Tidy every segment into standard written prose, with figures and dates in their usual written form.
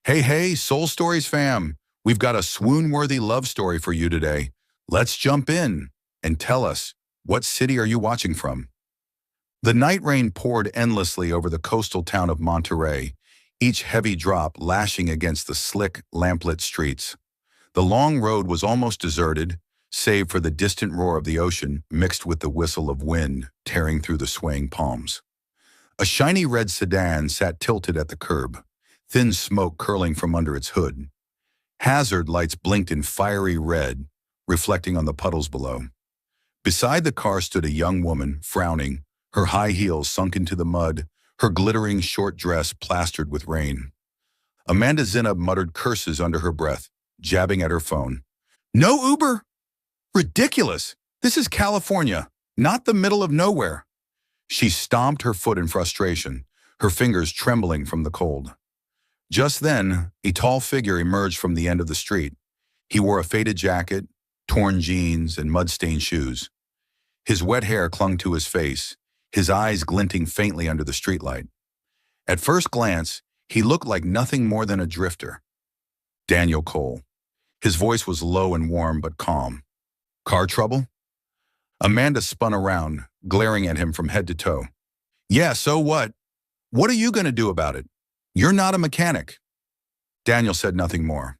Hey, hey, Soul Stories fam! We've got a swoon-worthy love story for you today. Let's jump in and tell us, what city are you watching from? The night rain poured endlessly over the coastal town of Monterey, each heavy drop lashing against the slick, lamplit streets. The long road was almost deserted, save for the distant roar of the ocean mixed with the whistle of wind tearing through the swaying palms. A shiny red sedan sat tilted at the curb, thin smoke curling from under its hood. Hazard lights blinked in fiery red, reflecting on the puddles below. Beside the car stood a young woman, frowning, her high heels sunk into the mud, her glittering short dress plastered with rain. Amanda Zinab muttered curses under her breath, jabbing at her phone. No Uber? Ridiculous! This is California, not the middle of nowhere. She stomped her foot in frustration, her fingers trembling from the cold. Just then, a tall figure emerged from the end of the street. He wore a faded jacket, torn jeans, and mud-stained shoes. His wet hair clung to his face, his eyes glinting faintly under the streetlight. At first glance, he looked like nothing more than a drifter. Daniel Cole. His voice was low and warm but calm. Car trouble? Amanda spun around, glaring at him from head to toe. Yeah, so what? What are you going to do about it? You're not a mechanic. Daniel said nothing more.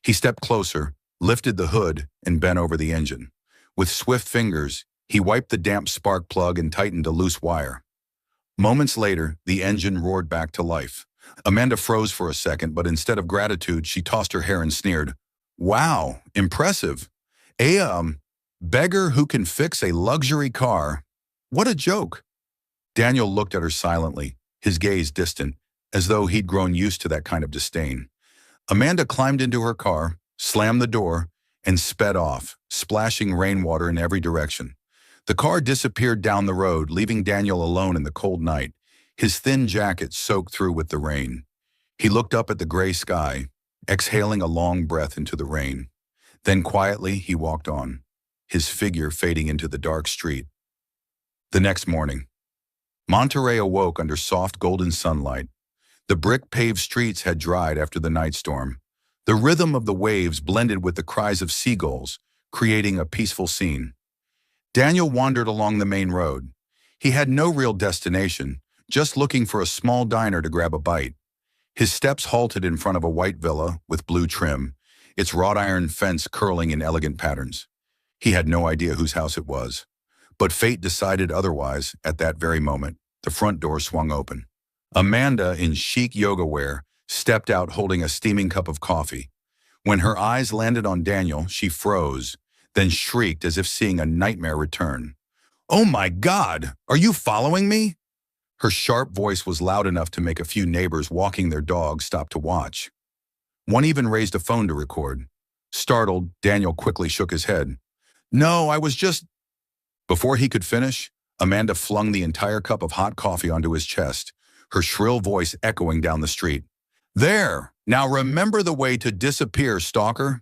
He stepped closer, lifted the hood, and bent over the engine. With swift fingers, he wiped the damp spark plug and tightened a loose wire. Moments later, the engine roared back to life. Amanda froze for a second, but instead of gratitude, she tossed her hair and sneered. Wow, impressive. Beggar who can fix a luxury car. What a joke. Daniel looked at her silently, his gaze distant, as though he'd grown used to that kind of disdain. Amanda climbed into her car, slammed the door, and sped off, splashing rainwater in every direction. The car disappeared down the road, leaving Daniel alone in the cold night, his thin jacket soaked through with the rain. He looked up at the gray sky, exhaling a long breath into the rain. Then quietly he walked on, his figure fading into the dark street. The next morning, Monterey awoke under soft golden sunlight. The brick-paved streets had dried after the night storm. The rhythm of the waves blended with the cries of seagulls, creating a peaceful scene. Daniel wandered along the main road. He had no real destination, just looking for a small diner to grab a bite. His steps halted in front of a white villa with blue trim, its wrought iron fence curling in elegant patterns. He had no idea whose house it was. But fate decided otherwise at that very moment. The front door swung open. Amanda, in chic yoga wear, stepped out holding a steaming cup of coffee. When her eyes landed on Daniel, she froze, then shrieked as if seeing a nightmare return. Oh my God, are you following me? Her sharp voice was loud enough to make a few neighbors walking their dogs stop to watch. One even raised a phone to record. Startled, Daniel quickly shook his head. No, I was just... Before he could finish, Amanda flung the entire cup of hot coffee onto his chest, her shrill voice echoing down the street. There! Now remember the way to disappear, stalker!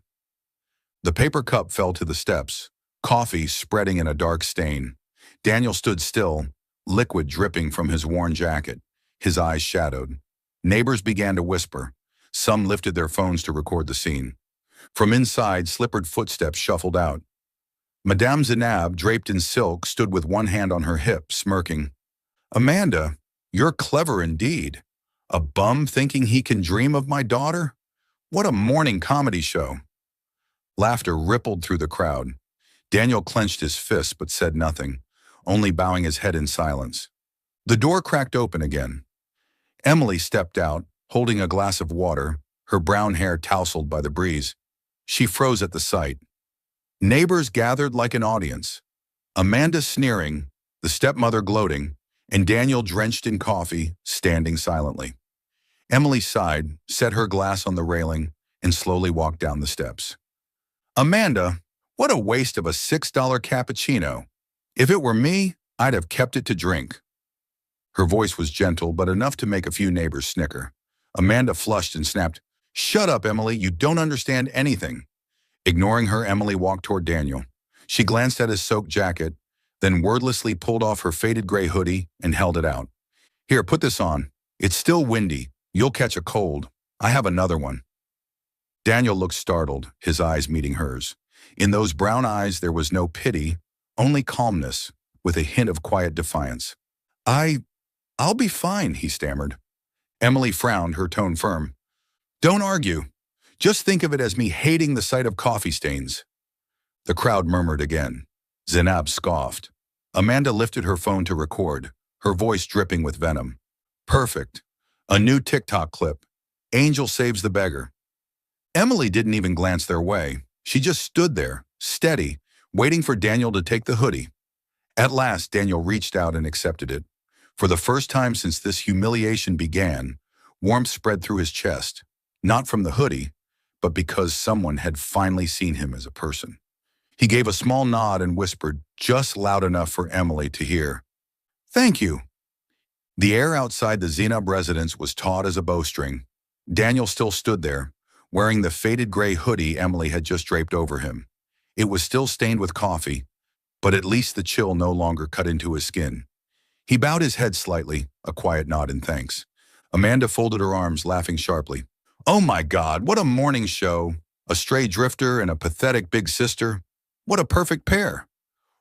The paper cup fell to the steps, coffee spreading in a dark stain. Daniel stood still, liquid dripping from his worn jacket, his eyes shadowed. Neighbors began to whisper. Some lifted their phones to record the scene. From inside, slippered footsteps shuffled out. Madame Zinab, draped in silk, stood with one hand on her hip, smirking. Amanda, you're clever indeed. A bum thinking he can dream of my daughter? What a morning comedy show. Laughter rippled through the crowd. Daniel clenched his fists but said nothing, only bowing his head in silence. The door cracked open again. Emily stepped out, holding a glass of water, her brown hair tousled by the breeze. She froze at the sight. Neighbors gathered like an audience. Amanda sneering, the stepmother gloating, and Daniel drenched in coffee, standing silently. Emily sighed, set her glass on the railing, and slowly walked down the steps. Amanda, what a waste of a $6 cappuccino. If it were me, I'd have kept it to drink. Her voice was gentle, but enough to make a few neighbors snicker. Amanda flushed and snapped, Shut up, Emily, you don't understand anything. Ignoring her, Emily walked toward Daniel. She glanced at his soaked jacket, then wordlessly pulled off her faded gray hoodie and held it out. Here, put this on. It's still windy. You'll catch a cold. I have another one. Daniel looked startled, his eyes meeting hers. In those brown eyes there was no pity, only calmness, with a hint of quiet defiance. I, I'll be fine, he stammered. Emily frowned, her tone firm. Don't argue. Just think of it as me hating the sight of coffee stains. The crowd murmured again. Zainab scoffed. Amanda lifted her phone to record, her voice dripping with venom. Perfect. A new TikTok clip. Angel saves the beggar. Emily didn't even glance their way. She just stood there, steady, waiting for Daniel to take the hoodie. At last, Daniel reached out and accepted it. For the first time since this humiliation began, warmth spread through his chest, not from the hoodie, but because someone had finally seen him as a person. He gave a small nod and whispered, just loud enough for Emily to hear. Thank you. The air outside the Zainab residence was taut as a bowstring. Daniel still stood there, wearing the faded gray hoodie Emily had just draped over him. It was still stained with coffee, but at least the chill no longer cut into his skin. He bowed his head slightly, a quiet nod in thanks. Amanda folded her arms, laughing sharply. Oh my God, what a morning show! A stray drifter and a pathetic big sister. What a perfect pair.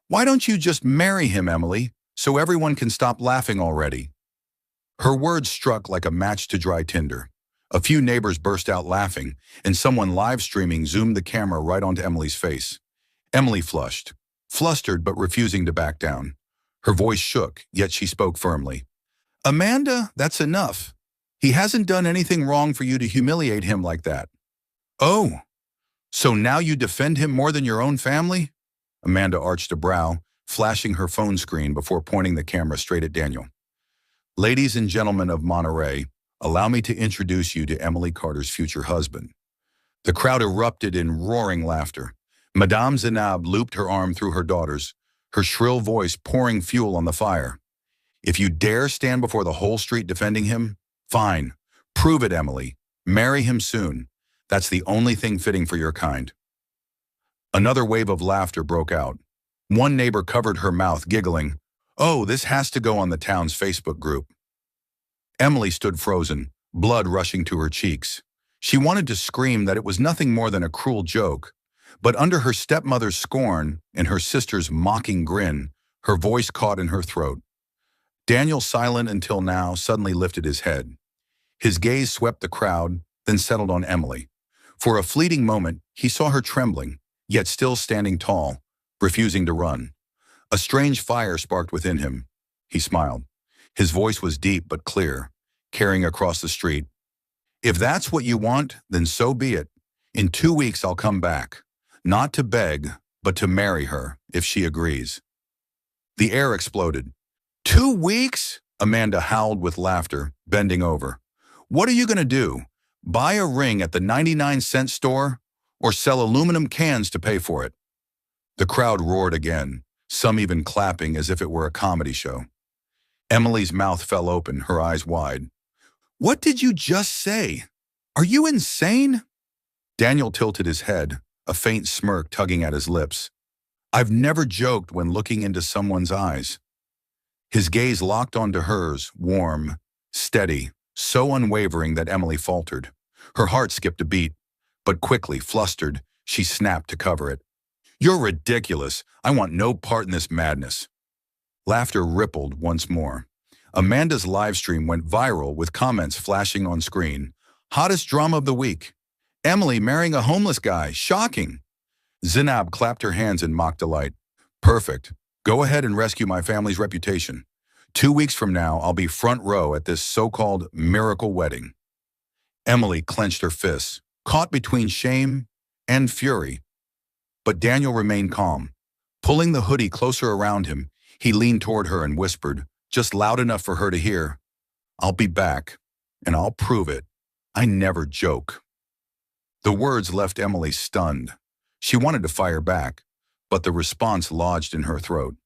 Why don't you just marry him, Emily, so everyone can stop laughing already? Her words struck like a match to dry tinder. A few neighbors burst out laughing, and someone live streaming zoomed the camera right onto Emily's face. Emily flushed, flustered but refusing to back down. Her voice shook, yet she spoke firmly. Amanda, that's enough. He hasn't done anything wrong for you to humiliate him like that. Oh, so now you defend him more than your own family? Amanda arched a brow, flashing her phone screen before pointing the camera straight at Daniel. Ladies and gentlemen of Monterey, allow me to introduce you to Emily Carter's future husband. The crowd erupted in roaring laughter. Madame Zainab looped her arm through her daughters, her shrill voice pouring fuel on the fire. If you dare stand before the whole street defending him, fine. Prove it, Emily. Marry him soon. That's the only thing fitting for your kind. Another wave of laughter broke out. One neighbor covered her mouth, giggling. Oh, this has to go on the town's Facebook group. Emily stood frozen, blood rushing to her cheeks. She wanted to scream that it was nothing more than a cruel joke, but under her stepmother's scorn and her sister's mocking grin, her voice caught in her throat. Daniel, silent until now, suddenly lifted his head. His gaze swept the crowd, then settled on Emily. For a fleeting moment, he saw her trembling, yet still standing tall, refusing to run. A strange fire sparked within him. He smiled. His voice was deep but clear, carrying across the street. If that's what you want, then so be it. In 2 weeks I'll come back. Not to beg, but to marry her, if she agrees. The air exploded. 2 weeks? Amanda howled with laughter, bending over. What are you going to do? Buy a ring at the 99-cent store? Or sell aluminum cans to pay for it? The crowd roared again, some even clapping as if it were a comedy show. Emily's mouth fell open, her eyes wide. What did you just say? Are you insane? Daniel tilted his head, a faint smirk tugging at his lips. I've never joked when looking into someone's eyes. His gaze locked onto hers, warm, steady, so unwavering that Emily faltered. Her heart skipped a beat, but quickly, flustered, she snapped to cover it. You're ridiculous. I want no part in this madness. Laughter rippled once more. Amanda's livestream went viral with comments flashing on screen. Hottest drama of the week. Emily marrying a homeless guy. Shocking. Zainab clapped her hands in mock delight. Perfect. Go ahead and rescue my family's reputation. 2 weeks from now, I'll be front row at this so-called miracle wedding. Emily clenched her fists, caught between shame and fury. But Daniel remained calm. Pulling the hoodie closer around him, he leaned toward her and whispered, just loud enough for her to hear, I'll be back, and I'll prove it. I never joke. The words left Emily stunned. She wanted to fire back, but the response lodged in her throat.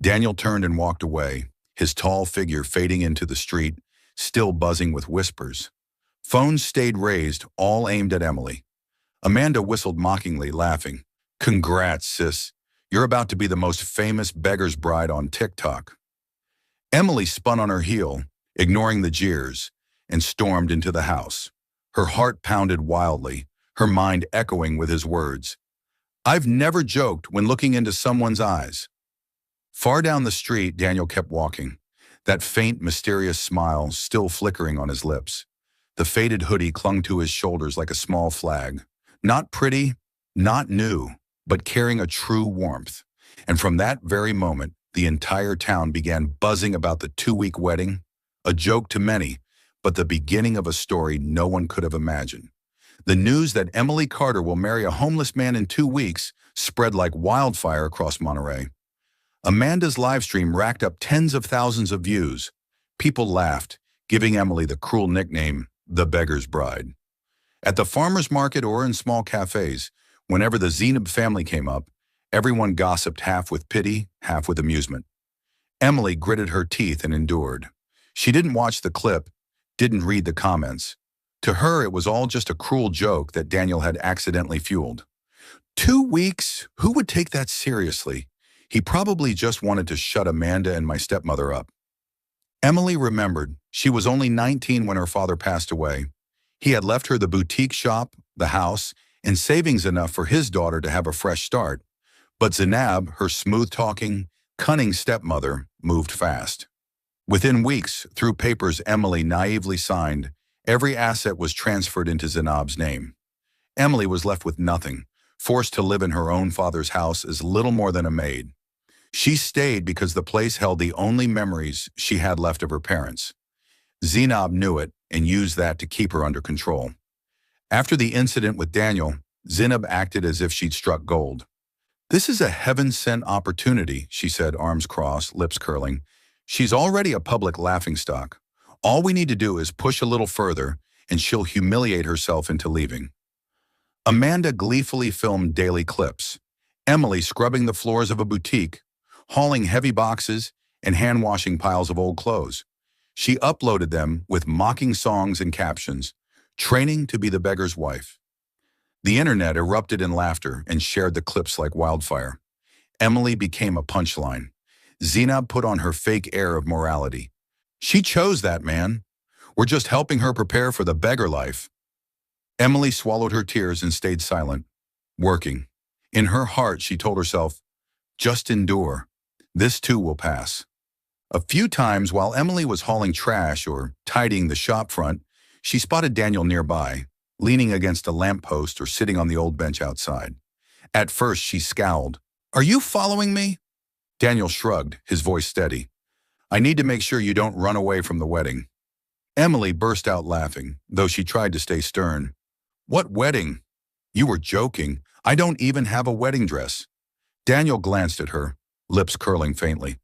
Daniel turned and walked away, his tall figure fading into the street, still buzzing with whispers. Phones stayed raised, all aimed at Emily. Amanda whistled mockingly, laughing. Congrats, sis. You're about to be the most famous beggar's bride on TikTok. Emily spun on her heel, ignoring the jeers, and stormed into the house. Her heart pounded wildly, her mind echoing with his words. I've never joked when looking into someone's eyes. Far down the street, Daniel kept walking, that faint, mysterious smile still flickering on his lips. The faded hoodie clung to his shoulders like a small flag. Not pretty, not new, but carrying a true warmth. And from that very moment, the entire town began buzzing about the 2-week wedding, a joke to many, but the beginning of a story no one could have imagined. The news that Emily Carter will marry a homeless man in 2 weeks spread like wildfire across Monterey. Amanda's live stream racked up tens of thousands of views. People laughed, giving Emily the cruel nickname, the Beggar's Bride. At the farmer's market or in small cafes, whenever the Zainab family came up, everyone gossiped half with pity, half with amusement. Emily gritted her teeth and endured. She didn't watch the clip, didn't read the comments. To her, it was all just a cruel joke that Daniel had accidentally fueled. 2 weeks? Who would take that seriously? He probably just wanted to shut Amanda and my stepmother up. Emily remembered she was only 19 when her father passed away. He had left her the boutique shop, the house, and savings enough for his daughter to have a fresh start. But Zainab, her smooth-talking, cunning stepmother, moved fast. Within weeks, through papers Emily naively signed, every asset was transferred into Zainab's name. Emily was left with nothing, forced to live in her own father's house as little more than a maid. She stayed because the place held the only memories she had left of her parents. Zainab knew it and used that to keep her under control. After the incident with Daniel, Zainab acted as if she'd struck gold. This is a heaven-sent opportunity, she said, arms crossed, lips curling. She's already a public laughingstock. All we need to do is push a little further, and she'll humiliate herself into leaving. Amanda gleefully filmed daily clips. Emily scrubbing the floors of a boutique, hauling heavy boxes, and hand-washing piles of old clothes. She uploaded them with mocking songs and captions, training to be the beggar's wife. The internet erupted in laughter and shared the clips like wildfire. Emily became a punchline. Zainab put on her fake air of morality. She chose that man. We're just helping her prepare for the beggar life. Emily swallowed her tears and stayed silent, working. In her heart, she told herself, just endure. This too will pass. A few times while Emily was hauling trash or tidying the shop front, she spotted Daniel nearby, leaning against a lamppost or sitting on the old bench outside. At first, she scowled. Are you following me? Daniel shrugged, his voice steady. I need to make sure you don't run away from the wedding. Emily burst out laughing, though she tried to stay stern. What wedding? You were joking. I don't even have a wedding dress. Daniel glanced at her, lips curling faintly.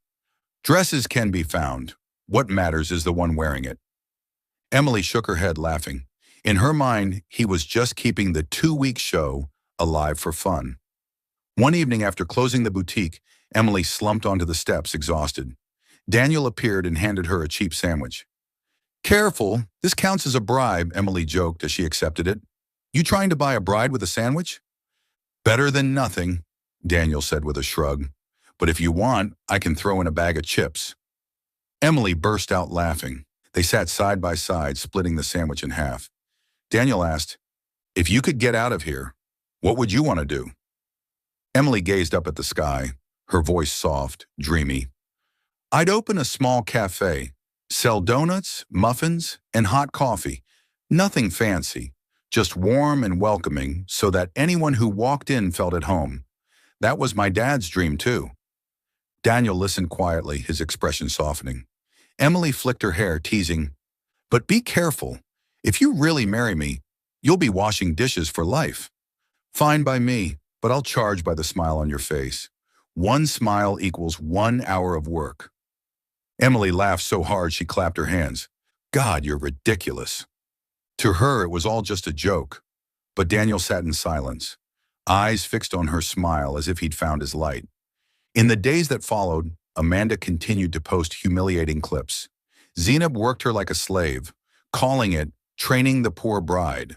Dresses can be found. What matters is the one wearing it. Emily shook her head, laughing. In her mind, he was just keeping the 2-week show alive for fun. One evening after closing the boutique, Emily slumped onto the steps, exhausted. Daniel appeared and handed her a cheap sandwich. Careful, this counts as a bribe, Emily joked as she accepted it. You trying to buy a bride with a sandwich? Better than nothing, Daniel said with a shrug. But if you want, I can throw in a bag of chips. Emily burst out laughing. They sat side by side, splitting the sandwich in half. Daniel asked, if you could get out of here, what would you want to do? Emily gazed up at the sky, her voice soft, dreamy. I'd open a small cafe, sell donuts, muffins, and hot coffee. Nothing fancy, just warm and welcoming so that anyone who walked in felt at home. That was my dad's dream too. Daniel listened quietly, his expression softening. Emily flicked her hair, teasing, but be careful. If you really marry me, you'll be washing dishes for life. Fine by me, but I'll charge by the smile on your face. 1 smile equals 1 hour of work. Emily laughed so hard she clapped her hands. God, you're ridiculous. To her, it was all just a joke. But Daniel sat in silence, eyes fixed on her smile as if he'd found his light. In the days that followed, Amanda continued to post humiliating clips. Zainab worked her like a slave, calling it training the poor bride.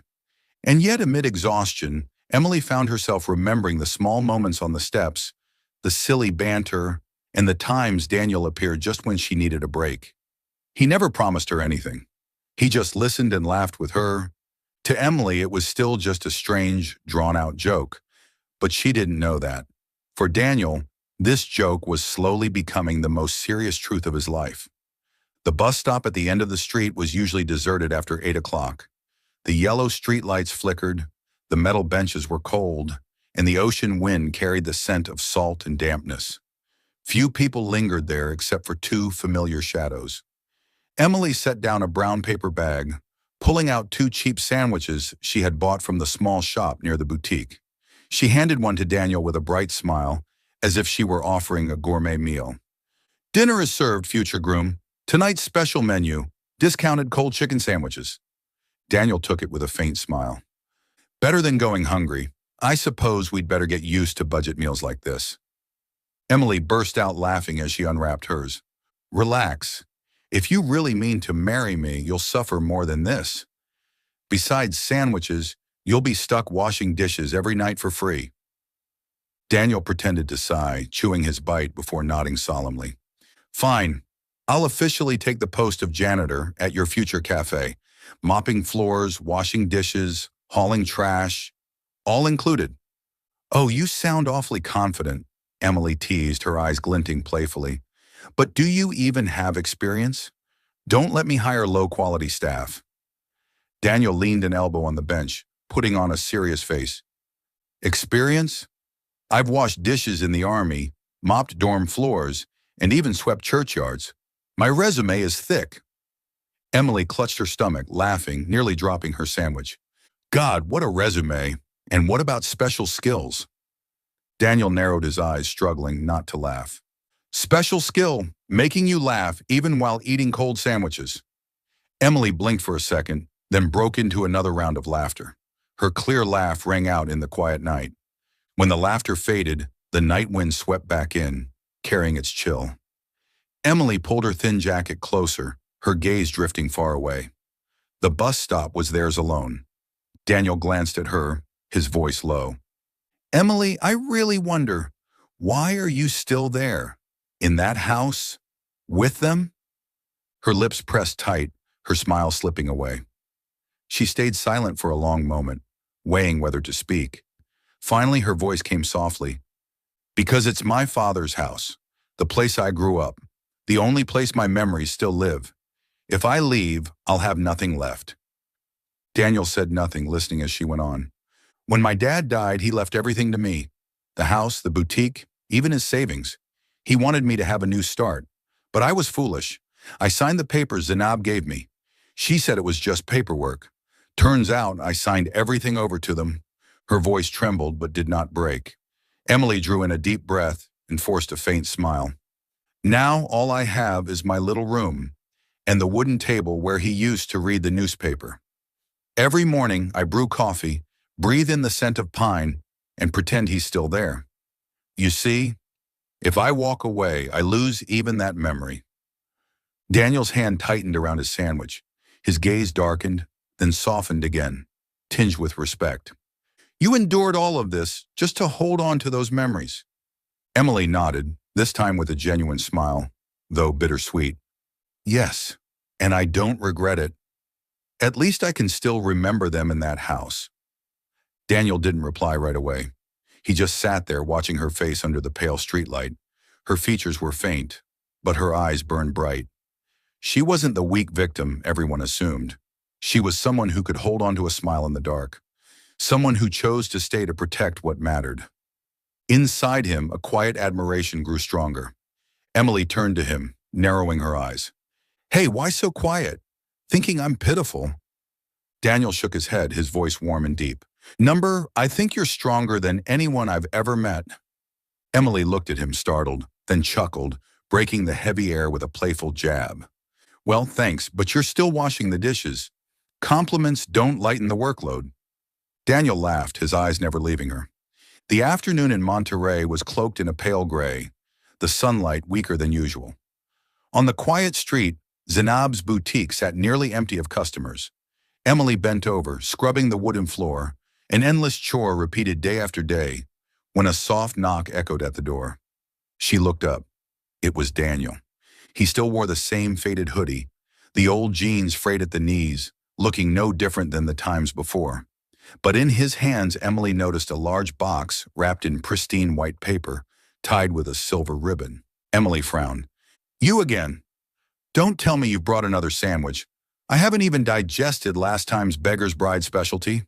And yet, amid exhaustion, Emily found herself remembering the small moments on the steps, the silly banter, and the times Daniel appeared just when she needed a break. He never promised her anything. He just listened and laughed with her, To Emily, it was still just a strange, drawn-out joke, but she didn't know that. For Daniel, this joke was slowly becoming the most serious truth of his life. The bus stop at the end of the street was usually deserted after 8 o'clock. The yellow streetlights flickered, the metal benches were cold, and the ocean wind carried the scent of salt and dampness. Few people lingered there except for two familiar shadows. Emily set down a brown paper bag, pulling out two cheap sandwiches she had bought from the small shop near the boutique. She handed one to Daniel with a bright smile, as if she were offering a gourmet meal. "Dinner is served, future groom. Tonight's special menu, discounted cold chicken sandwiches." Daniel took it with a faint smile. "Better than going hungry. I suppose we'd better get used to budget meals like this." Emily burst out laughing as she unwrapped hers. "Relax. If you really mean to marry me, you'll suffer more than this. Besides sandwiches, you'll be stuck washing dishes every night for free." Daniel pretended to sigh, chewing his bite before nodding solemnly. "Fine. I'll officially take the post of janitor at your future cafe. Mopping floors, washing dishes, hauling trash, all included." "Oh, you sound awfully confident," Emily teased, her eyes glinting playfully. "But do you even have experience? Don't let me hire low-quality staff." Daniel leaned an elbow on the bench, putting on a serious face. "Experience? I've washed dishes in the army, mopped dorm floors, and even swept churchyards. My resume is thick." Emily clutched her stomach, laughing, nearly dropping her sandwich. "God, what a resume! And what about special skills?" Daniel narrowed his eyes, struggling not to laugh. "Special skill, making you laugh even while eating cold sandwiches." Emily blinked for a second, then broke into another round of laughter. Her clear laugh rang out in the quiet night. When the laughter faded, the night wind swept back in, carrying its chill. Emily pulled her thin jacket closer, her gaze drifting far away. The bus stop was theirs alone. Daniel glanced at her, his voice low. "Emily, I really wonder, why are you still there? In that house? With them?" Her lips pressed tight, her smile slipping away. She stayed silent for a long moment, weighing whether to speak. Finally, her voice came softly. "Because it's my father's house, the place I grew up, the only place my memories still live. If I leave, I'll have nothing left." Daniel said nothing, listening as she went on. "When my dad died, he left everything to me. The house, the boutique, even his savings. He wanted me to have a new start. But I was foolish. I signed the papers Zainab gave me. She said it was just paperwork. Turns out I signed everything over to them." Her voice trembled but did not break. Emily drew in a deep breath and forced a faint smile. "Now all I have is my little room and the wooden table where he used to read the newspaper. Every morning I brew coffee, breathe in the scent of pine, and pretend he's still there. You see, if I walk away, I lose even that memory." Daniel's hand tightened around his sandwich. His gaze darkened, then softened again, tinged with respect. "You endured all of this just to hold on to those memories." Emily nodded, this time with a genuine smile, though bittersweet. "Yes, and I don't regret it. At least I can still remember them in that house." Daniel didn't reply right away. He just sat there watching her face under the pale streetlight. Her features were faint, but her eyes burned bright. She wasn't the weak victim everyone assumed. She was someone who could hold on to a smile in the dark. Someone who chose to stay to protect what mattered. Inside him, a quiet admiration grew stronger. Emily turned to him, narrowing her eyes. "Hey, why so quiet? Thinking I'm pitiful?" Daniel shook his head, his voice warm and deep. I think you're stronger than anyone I've ever met." Emily looked at him, startled, then chuckled, breaking the heavy air with a playful jab. "Well, thanks, but you're still washing the dishes. Compliments don't lighten the workload." Daniel laughed, his eyes never leaving her. The afternoon in Monterey was cloaked in a pale gray, the sunlight weaker than usual. On the quiet street, Zainab's boutique sat nearly empty of customers. Emily bent over, scrubbing the wooden floor, an endless chore repeated day after day, when a soft knock echoed at the door. She looked up. It was Daniel. He still wore the same faded hoodie, the old jeans frayed at the knees, looking no different than the times before. But in his hands, Emily noticed a large box wrapped in pristine white paper, tied with a silver ribbon. Emily frowned. You again. Don't tell me you've brought another sandwich. I haven't even digested last time's Beggar's Bride specialty.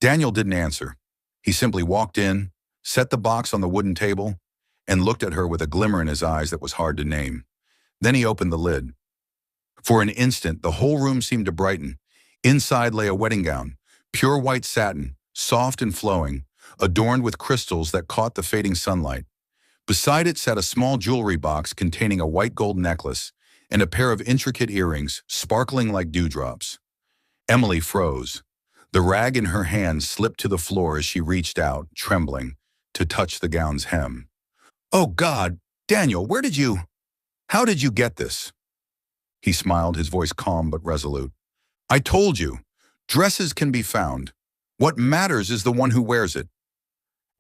Daniel didn't answer. He simply walked in, set the box on the wooden table, and looked at her with a glimmer in his eyes that was hard to name. Then he opened the lid. For an instant, the whole room seemed to brighten. Inside lay a wedding gown, pure white satin, soft and flowing, adorned with crystals that caught the fading sunlight. Beside it sat a small jewelry box containing a white gold necklace and a pair of intricate earrings, sparkling like dewdrops. Emily froze. The rag in her hand slipped to the floor as she reached out, trembling, to touch the gown's hem. Oh God, Daniel, how did you get this? He smiled, his voice calm but resolute. I told you, dresses can be found. What matters is the one who wears it.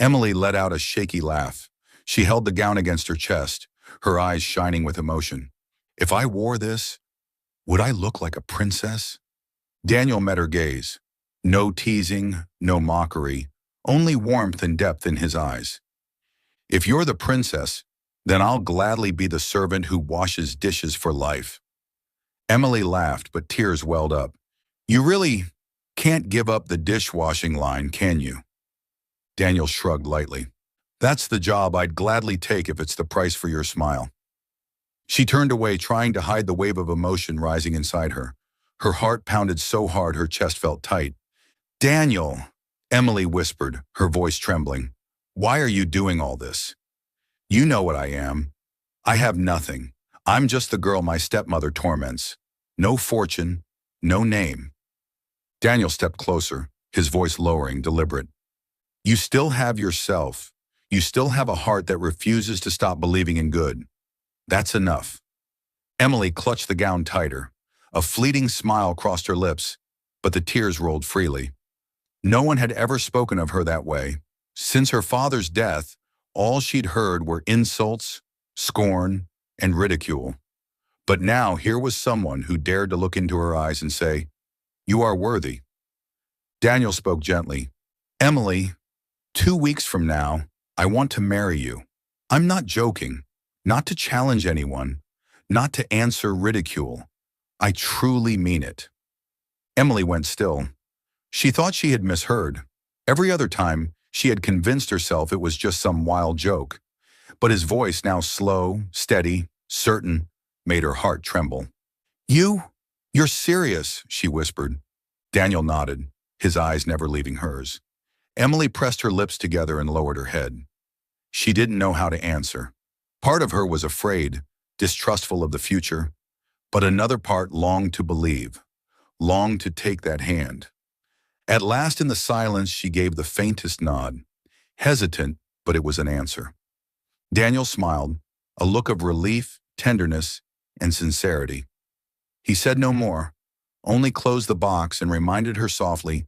Emily let out a shaky laugh. She held the gown against her chest, her eyes shining with emotion. If I wore this, would I look like a princess? Daniel met her gaze. No teasing, no mockery, only warmth and depth in his eyes. If you're the princess, then I'll gladly be the servant who washes dishes for life. Emily laughed, but tears welled up. You really can't give up the dishwashing line, can you? Daniel shrugged lightly. That's the job I'd gladly take if it's the price for your smile. She turned away, trying to hide the wave of emotion rising inside her. Her heart pounded so hard her chest felt tight. Daniel, Emily whispered, her voice trembling. Why are you doing all this? You know what I am. I have nothing. I'm just the girl my stepmother torments. No fortune, no name. Daniel stepped closer, his voice lowering, deliberate. You still have yourself. You still have a heart that refuses to stop believing in good. That's enough. Emily clutched the gown tighter. A fleeting smile crossed her lips, but the tears rolled freely. No one had ever spoken of her that way. Since her father's death, all she'd heard were insults, scorn, and ridicule. But now here was someone who dared to look into her eyes and say, You are worthy. Daniel spoke gently. Emily, 2 weeks from now, I want to marry you. I'm not joking, not to challenge anyone, not to answer ridicule. I truly mean it. Emily went still. She thought she had misheard. Every other time, she had convinced herself it was just some wild joke. But his voice, now slow, steady, certain, made her heart tremble. You're serious, she whispered. Daniel nodded, his eyes never leaving hers. Emily pressed her lips together and lowered her head. She didn't know how to answer. Part of her was afraid, distrustful of the future, but another part longed to believe, longed to take that hand. At last in the silence she gave the faintest nod, hesitant, but it was an answer. Daniel smiled, a look of relief, tenderness, and sincerity. He said no more, only closed the box and reminded her softly,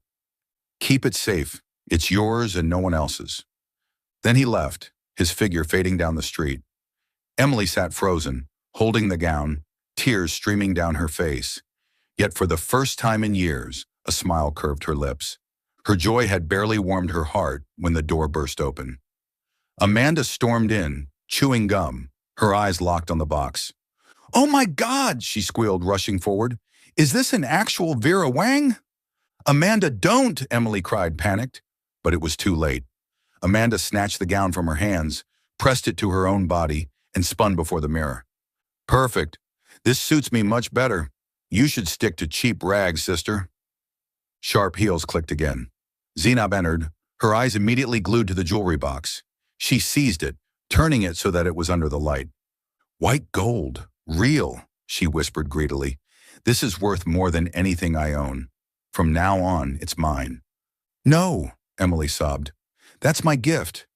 Keep it safe, it's yours and no one else's. Then he left, his figure fading down the street. Emily sat frozen, holding the gown, tears streaming down her face. Yet for the first time in years, a smile curved her lips. Her joy had barely warmed her heart when the door burst open. Amanda stormed in, chewing gum, her eyes locked on the box. Oh my God, she squealed, rushing forward. Is this an actual Vera Wang? Amanda, don't, Emily cried, panicked. But it was too late. Amanda snatched the gown from her hands, pressed it to her own body, and spun before the mirror. Perfect. This suits me much better. You should stick to cheap rags, sister. Sharp heels clicked again. Zainab entered, her eyes immediately glued to the jewelry box. She seized it, turning it so that it was under the light. White gold, real, she whispered greedily. This is worth more than anything I own. From now on, it's mine. No, Emily sobbed. That's my gift.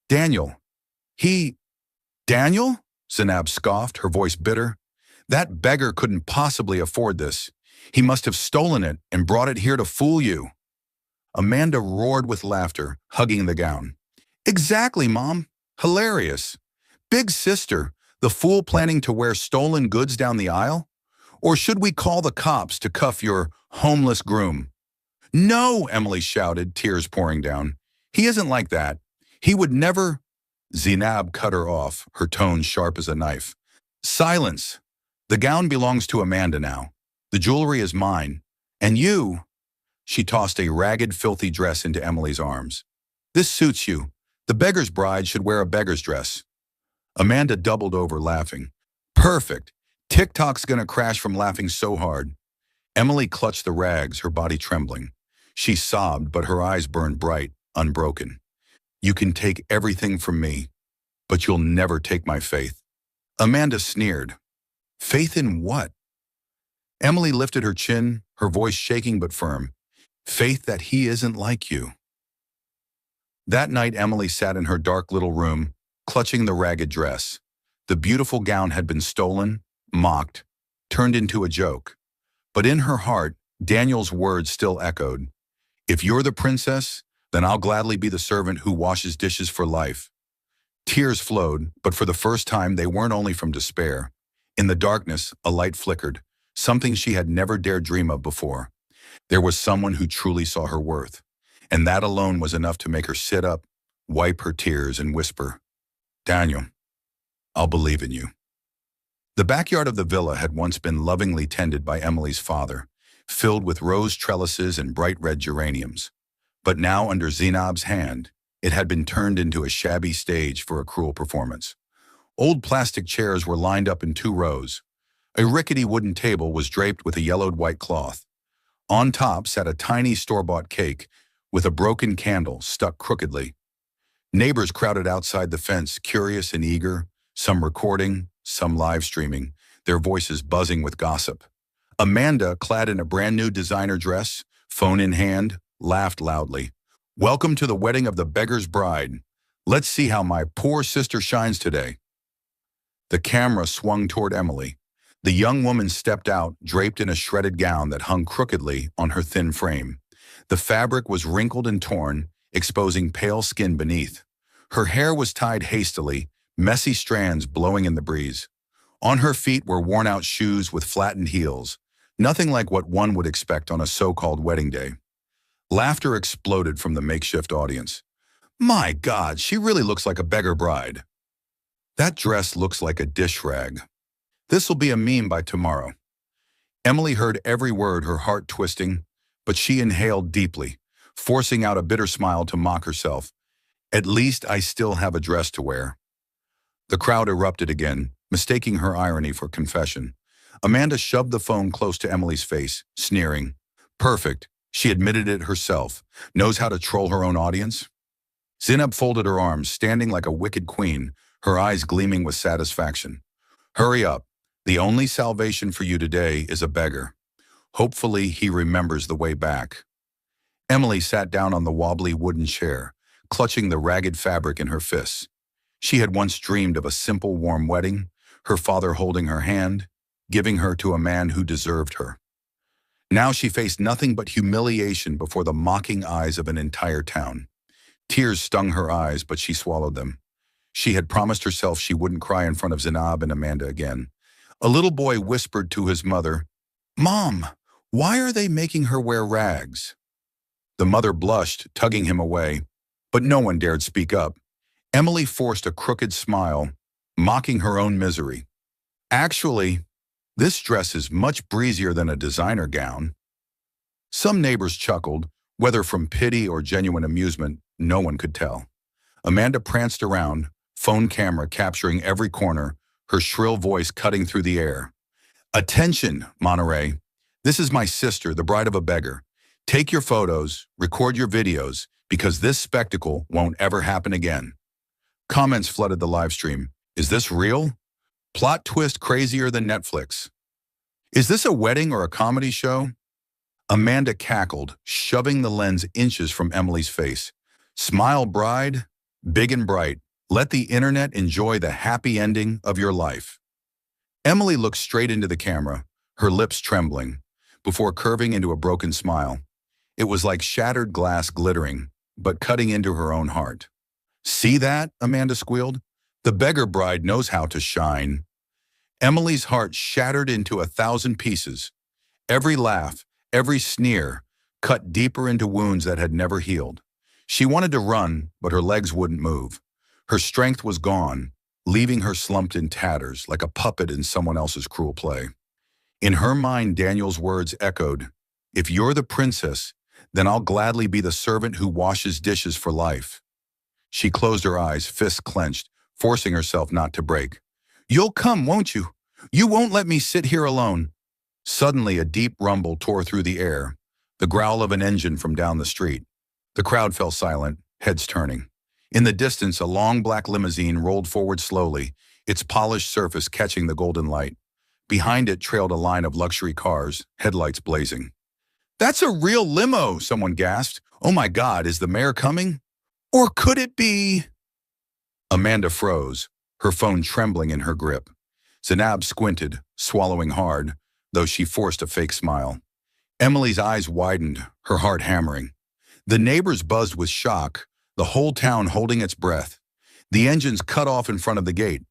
Daniel. Daniel? Zainab scoffed, her voice bitter. That beggar couldn't possibly afford this. He must have stolen it and brought it here to fool you. Amanda roared with laughter, hugging the gown. Exactly, Mom. Hilarious. Big sister, the fool planning to wear stolen goods down the aisle? Or should we call the cops to cuff your homeless groom? No, Emily shouted, tears pouring down. He isn't like that. He would never. Zainab cut her off, her tone sharp as a knife. Silence. The gown belongs to Amanda now. The jewelry is mine. And you. She tossed a ragged, filthy dress into Emily's arms. This suits you. The beggar's bride should wear a beggar's dress. Amanda doubled over, laughing. Perfect. TikTok's gonna crash from laughing so hard. Emily clutched the rags, her body trembling. She sobbed, but her eyes burned bright, unbroken. You can take everything from me, but you'll never take my faith. Amanda sneered. Faith in what? Emily lifted her chin, her voice shaking but firm. Faith that he isn't like you. That night, Emily sat in her dark little room, clutching the ragged dress. The beautiful gown had been stolen, mocked, turned into a joke. But in her heart, Daniel's words still echoed. If you're the princess, then I'll gladly be the servant who washes dishes for life. Tears flowed, but for the first time they weren't only from despair. In the darkness, a light flickered, something she had never dared dream of before. There was someone who truly saw her worth, and that alone was enough to make her sit up, wipe her tears, and whisper, Daniel, I'll believe in you. The backyard of the villa had once been lovingly tended by Emily's father, filled with rose trellises and bright red geraniums. But now, under Zainab's hand, it had been turned into a shabby stage for a cruel performance. Old plastic chairs were lined up in 2 rows. A rickety wooden table was draped with a yellowed white cloth. On top sat a tiny store-bought cake with a broken candle stuck crookedly. Neighbors crowded outside the fence, curious and eager, some recording, some live streaming, their voices buzzing with gossip. Amanda, clad in a brand new designer dress, phone in hand, laughed loudly. Welcome to the wedding of the beggar's bride. Let's see how my poor sister shines today. The camera swung toward Emily. The young woman stepped out, draped in a shredded gown that hung crookedly on her thin frame. The fabric was wrinkled and torn, exposing pale skin beneath. Her hair was tied hastily, messy strands blowing in the breeze. On her feet were worn-out shoes with flattened heels, nothing like what one would expect on a so-called wedding day. Laughter exploded from the makeshift audience. My God, she really looks like a beggar bride. That dress looks like a dish rag. This'll be a meme by tomorrow. Emily heard every word, her heart twisting, but she inhaled deeply, forcing out a bitter smile to mock herself. At least I still have a dress to wear. The crowd erupted again, mistaking her irony for confession. Amanda shoved the phone close to Emily's face, sneering. Perfect. She admitted it herself. Knows how to troll her own audience. Zainab folded her arms, standing like a wicked queen, her eyes gleaming with satisfaction. Hurry up. The only salvation for you today is a beggar. Hopefully he remembers the way back. Emily sat down on the wobbly wooden chair, clutching the ragged fabric in her fists. She had once dreamed of a simple, warm wedding, her father holding her hand, giving her to a man who deserved her. Now she faced nothing but humiliation before the mocking eyes of an entire town. Tears stung her eyes, but she swallowed them. She had promised herself she wouldn't cry in front of Zainab and Amanda again. A little boy whispered to his mother, Mom, why are they making her wear rags? The mother blushed, tugging him away, but no one dared speak up. Emily forced a crooked smile, mocking her own misery. Actually, this dress is much breezier than a designer gown. Some neighbors chuckled, whether from pity or genuine amusement, no one could tell. Amanda pranced around, phone camera capturing every corner, her shrill voice cutting through the air. Attention, Monterey. This is my sister, the bride of a beggar. Take your photos, record your videos, because this spectacle won't ever happen again. Comments flooded the live stream. Is this real? Plot twist crazier than Netflix. Is this a wedding or a comedy show? Amanda cackled, shoving the lens inches from Emily's face. Smile, bride, big and bright. Let the internet enjoy the happy ending of your life. Emily looked straight into the camera, her lips trembling, before curving into a broken smile. It was like shattered glass glittering, but cutting into her own heart. See that? Amanda squealed. The beggar bride knows how to shine. Emily's heart shattered into 1,000 pieces. Every laugh, every sneer, cut deeper into wounds that had never healed. She wanted to run, but her legs wouldn't move. Her strength was gone, leaving her slumped in tatters like a puppet in someone else's cruel play. In her mind, Daniel's words echoed, "If you're the princess, then I'll gladly be the servant who washes dishes for life." She closed her eyes, fists clenched, forcing herself not to break. "You'll come, won't you? You won't let me sit here alone." Suddenly, a deep rumble tore through the air, the growl of an engine from down the street. The crowd fell silent, heads turning. In the distance, a long black limousine rolled forward slowly, its polished surface catching the golden light. Behind it trailed a line of luxury cars, headlights blazing. "That's a real limo," someone gasped. "Oh my God, is the mayor coming? Or could it be?" Amanda froze, her phone trembling in her grip. Zainab squinted, swallowing hard, though she forced a fake smile. Emily's eyes widened, her heart hammering. The neighbors buzzed with shock, the whole town holding its breath. The engines cut off in front of the gate.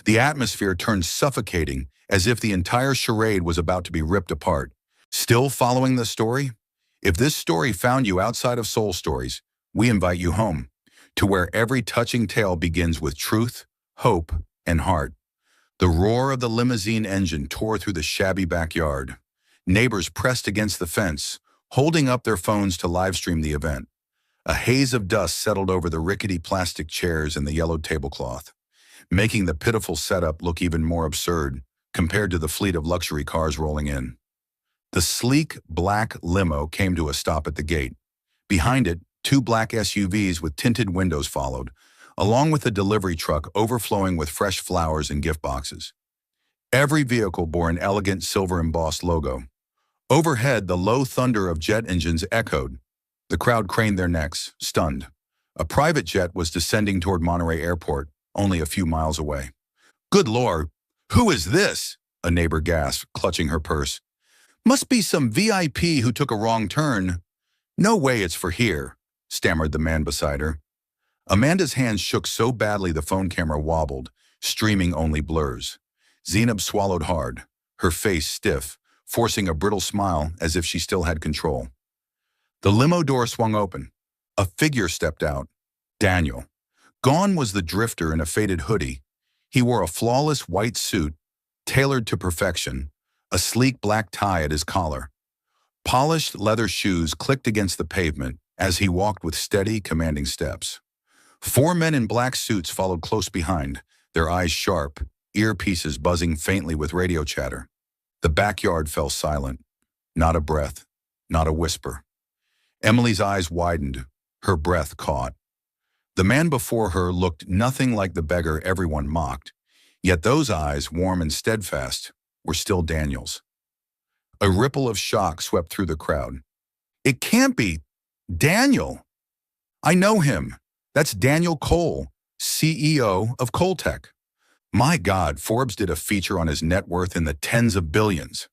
The atmosphere turned suffocating, as if the entire charade was about to be ripped apart. Still following the story? If this story found you outside of Soul Stories, we invite you home, to where every touching tale begins with truth, hope, and heart. The roar of the limousine engine tore through the shabby backyard. Neighbors pressed against the fence, holding up their phones to livestream the event. A haze of dust settled over the rickety plastic chairs and the yellowed tablecloth, making the pitiful setup look even more absurd compared to the fleet of luxury cars rolling in. The sleek, black limo came to a stop at the gate. Behind it, two black SUVs with tinted windows followed, along with a delivery truck overflowing with fresh flowers and gift boxes. Every vehicle bore an elegant silver-embossed logo. Overhead, the low thunder of jet engines echoed. The crowd craned their necks, stunned. A private jet was descending toward Monterey Airport, only a few miles away. "Good Lord, who is this?" a neighbor gasped, clutching her purse. "Must be some VIP who took a wrong turn." "No way it's for here," stammered the man beside her. Amanda's hands shook so badly the phone camera wobbled, streaming only blurs. Zainab swallowed hard, her face stiff, forcing a brittle smile as if she still had control. The limo door swung open. A figure stepped out. Daniel. Gone was the drifter in a faded hoodie. He wore a flawless white suit, tailored to perfection, a sleek black tie at his collar. Polished leather shoes clicked against the pavement as he walked with steady, commanding steps. Four men in black suits followed close behind, their eyes sharp, earpieces buzzing faintly with radio chatter. The backyard fell silent. Not a breath, not a whisper. Emily's eyes widened, her breath caught. The man before her looked nothing like the beggar everyone mocked, yet those eyes, warm and steadfast, were still Daniel's. A ripple of shock swept through the crowd. "It can't be Daniel! I know him. That's Daniel Cole, CEO of Coltech. My God, Forbes did a feature on his net worth in the tens of billions."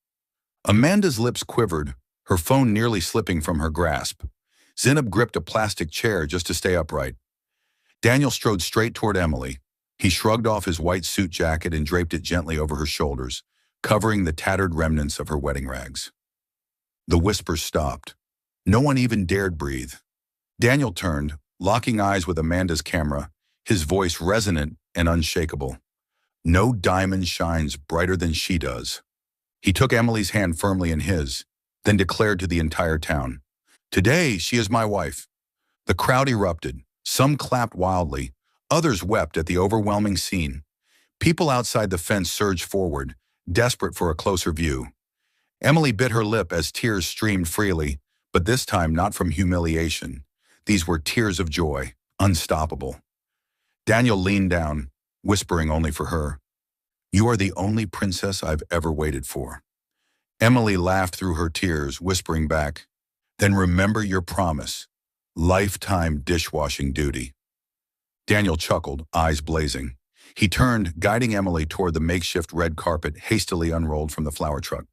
Amanda's lips quivered, her phone nearly slipping from her grasp. Zainab gripped a plastic chair just to stay upright. Daniel strode straight toward Emily. He shrugged off his white suit jacket and draped it gently over her shoulders, covering the tattered remnants of her wedding rags. The whispers stopped. No one even dared breathe. Daniel turned, locking eyes with Amanda's camera, his voice resonant and unshakable. "No diamond shines brighter than she does." He took Emily's hand firmly in his, then declared to the entire town, "Today she is my wife." The crowd erupted. Some clapped wildly, others wept at the overwhelming scene. People outside the fence surged forward, desperate for a closer view. Emily bit her lip as tears streamed freely, but this time not from humiliation. These were tears of joy, unstoppable. Daniel leaned down, whispering only for her, "You are the only princess I've ever waited for." Emily laughed through her tears, whispering back, "Then remember your promise. Lifetime dishwashing duty." Daniel chuckled, eyes blazing. He turned, guiding Emily toward the makeshift red carpet hastily unrolled from the flower truck.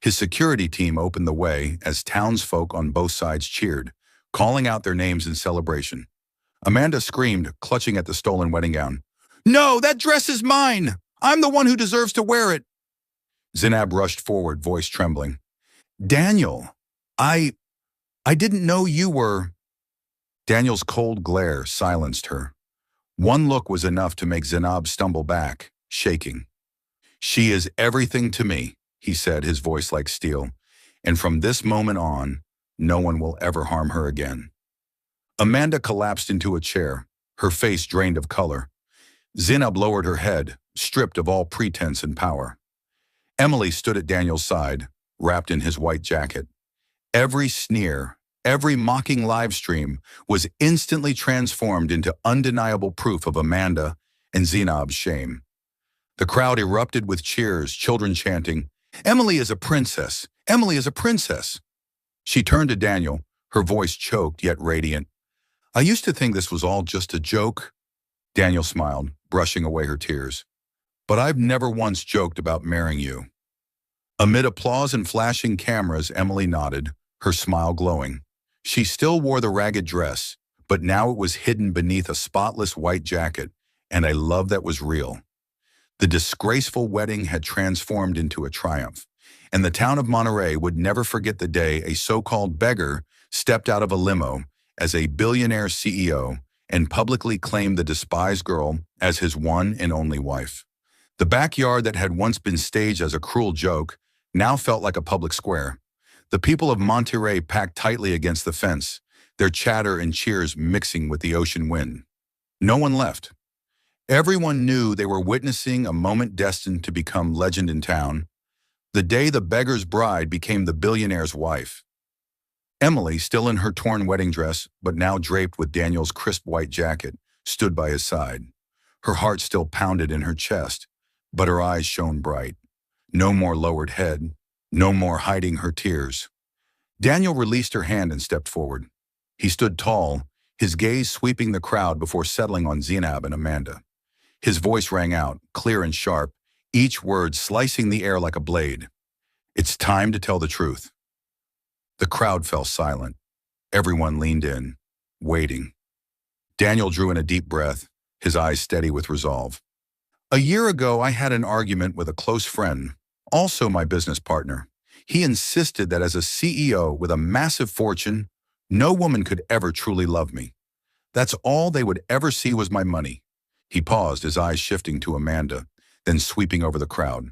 His security team opened the way as townsfolk on both sides cheered, calling out their names in celebration. Amanda screamed, clutching at the stolen wedding gown. "No, that dress is mine! I'm the one who deserves to wear it. Zinab rushed forward, voice trembling. Daniel, I didn't know you were. Daniel's cold glare silenced her. One look was enough to make Zinab stumble back, shaking. She is everything to me, he said, his voice like steel. And from this moment on, no one will ever harm her again. Amanda collapsed into a chair, her face drained of color. Zinab lowered her head, stripped of all pretense and power. Emily stood at Daniel's side, wrapped in his white jacket. Every sneer, every mocking live stream was instantly transformed into undeniable proof of Amanda and Zinab's shame. The crowd erupted with cheers, children chanting, "Emily is a princess! Emily is a princess!" She turned to Daniel, her voice choked yet radiant. I used to think this was all just a joke. Daniel smiled, brushing away her tears. But I've never once joked about marrying you. Amid applause and flashing cameras, Emily nodded, her smile glowing. She still wore the ragged dress, but now it was hidden beneath a spotless white jacket, and a love that was real. The disgraceful wedding had transformed into a triumph, and the town of Monterey would never forget the day a so-called beggar stepped out of a limo as a billionaire CEO and publicly claimed the despised girl as his one and only wife. The backyard that had once been staged as a cruel joke now felt like a public square. The people of Monterey packed tightly against the fence, their chatter and cheers mixing with the ocean wind. No one left. Everyone knew they were witnessing a moment destined to become legend in town, the day the beggar's bride became the billionaire's wife. Emily, still in her torn wedding dress, but now draped with Daniel's crisp white jacket, stood by his side. Her heart still pounded in her chest, but her eyes shone bright. No more lowered head, no more hiding her tears. Daniel released her hand and stepped forward. He stood tall, his gaze sweeping the crowd before settling on Zinab and Amanda. His voice rang out, clear and sharp, each word slicing the air like a blade. It's time to tell the truth. The crowd fell silent. Everyone leaned in, waiting. Daniel drew in a deep breath, his eyes steady with resolve. A year ago, I had an argument with a close friend, also my business partner. He insisted that as a CEO with a massive fortune, no woman could ever truly love me. That's all they would ever see was my money. He paused, his eyes shifting to Amanda, then sweeping over the crowd.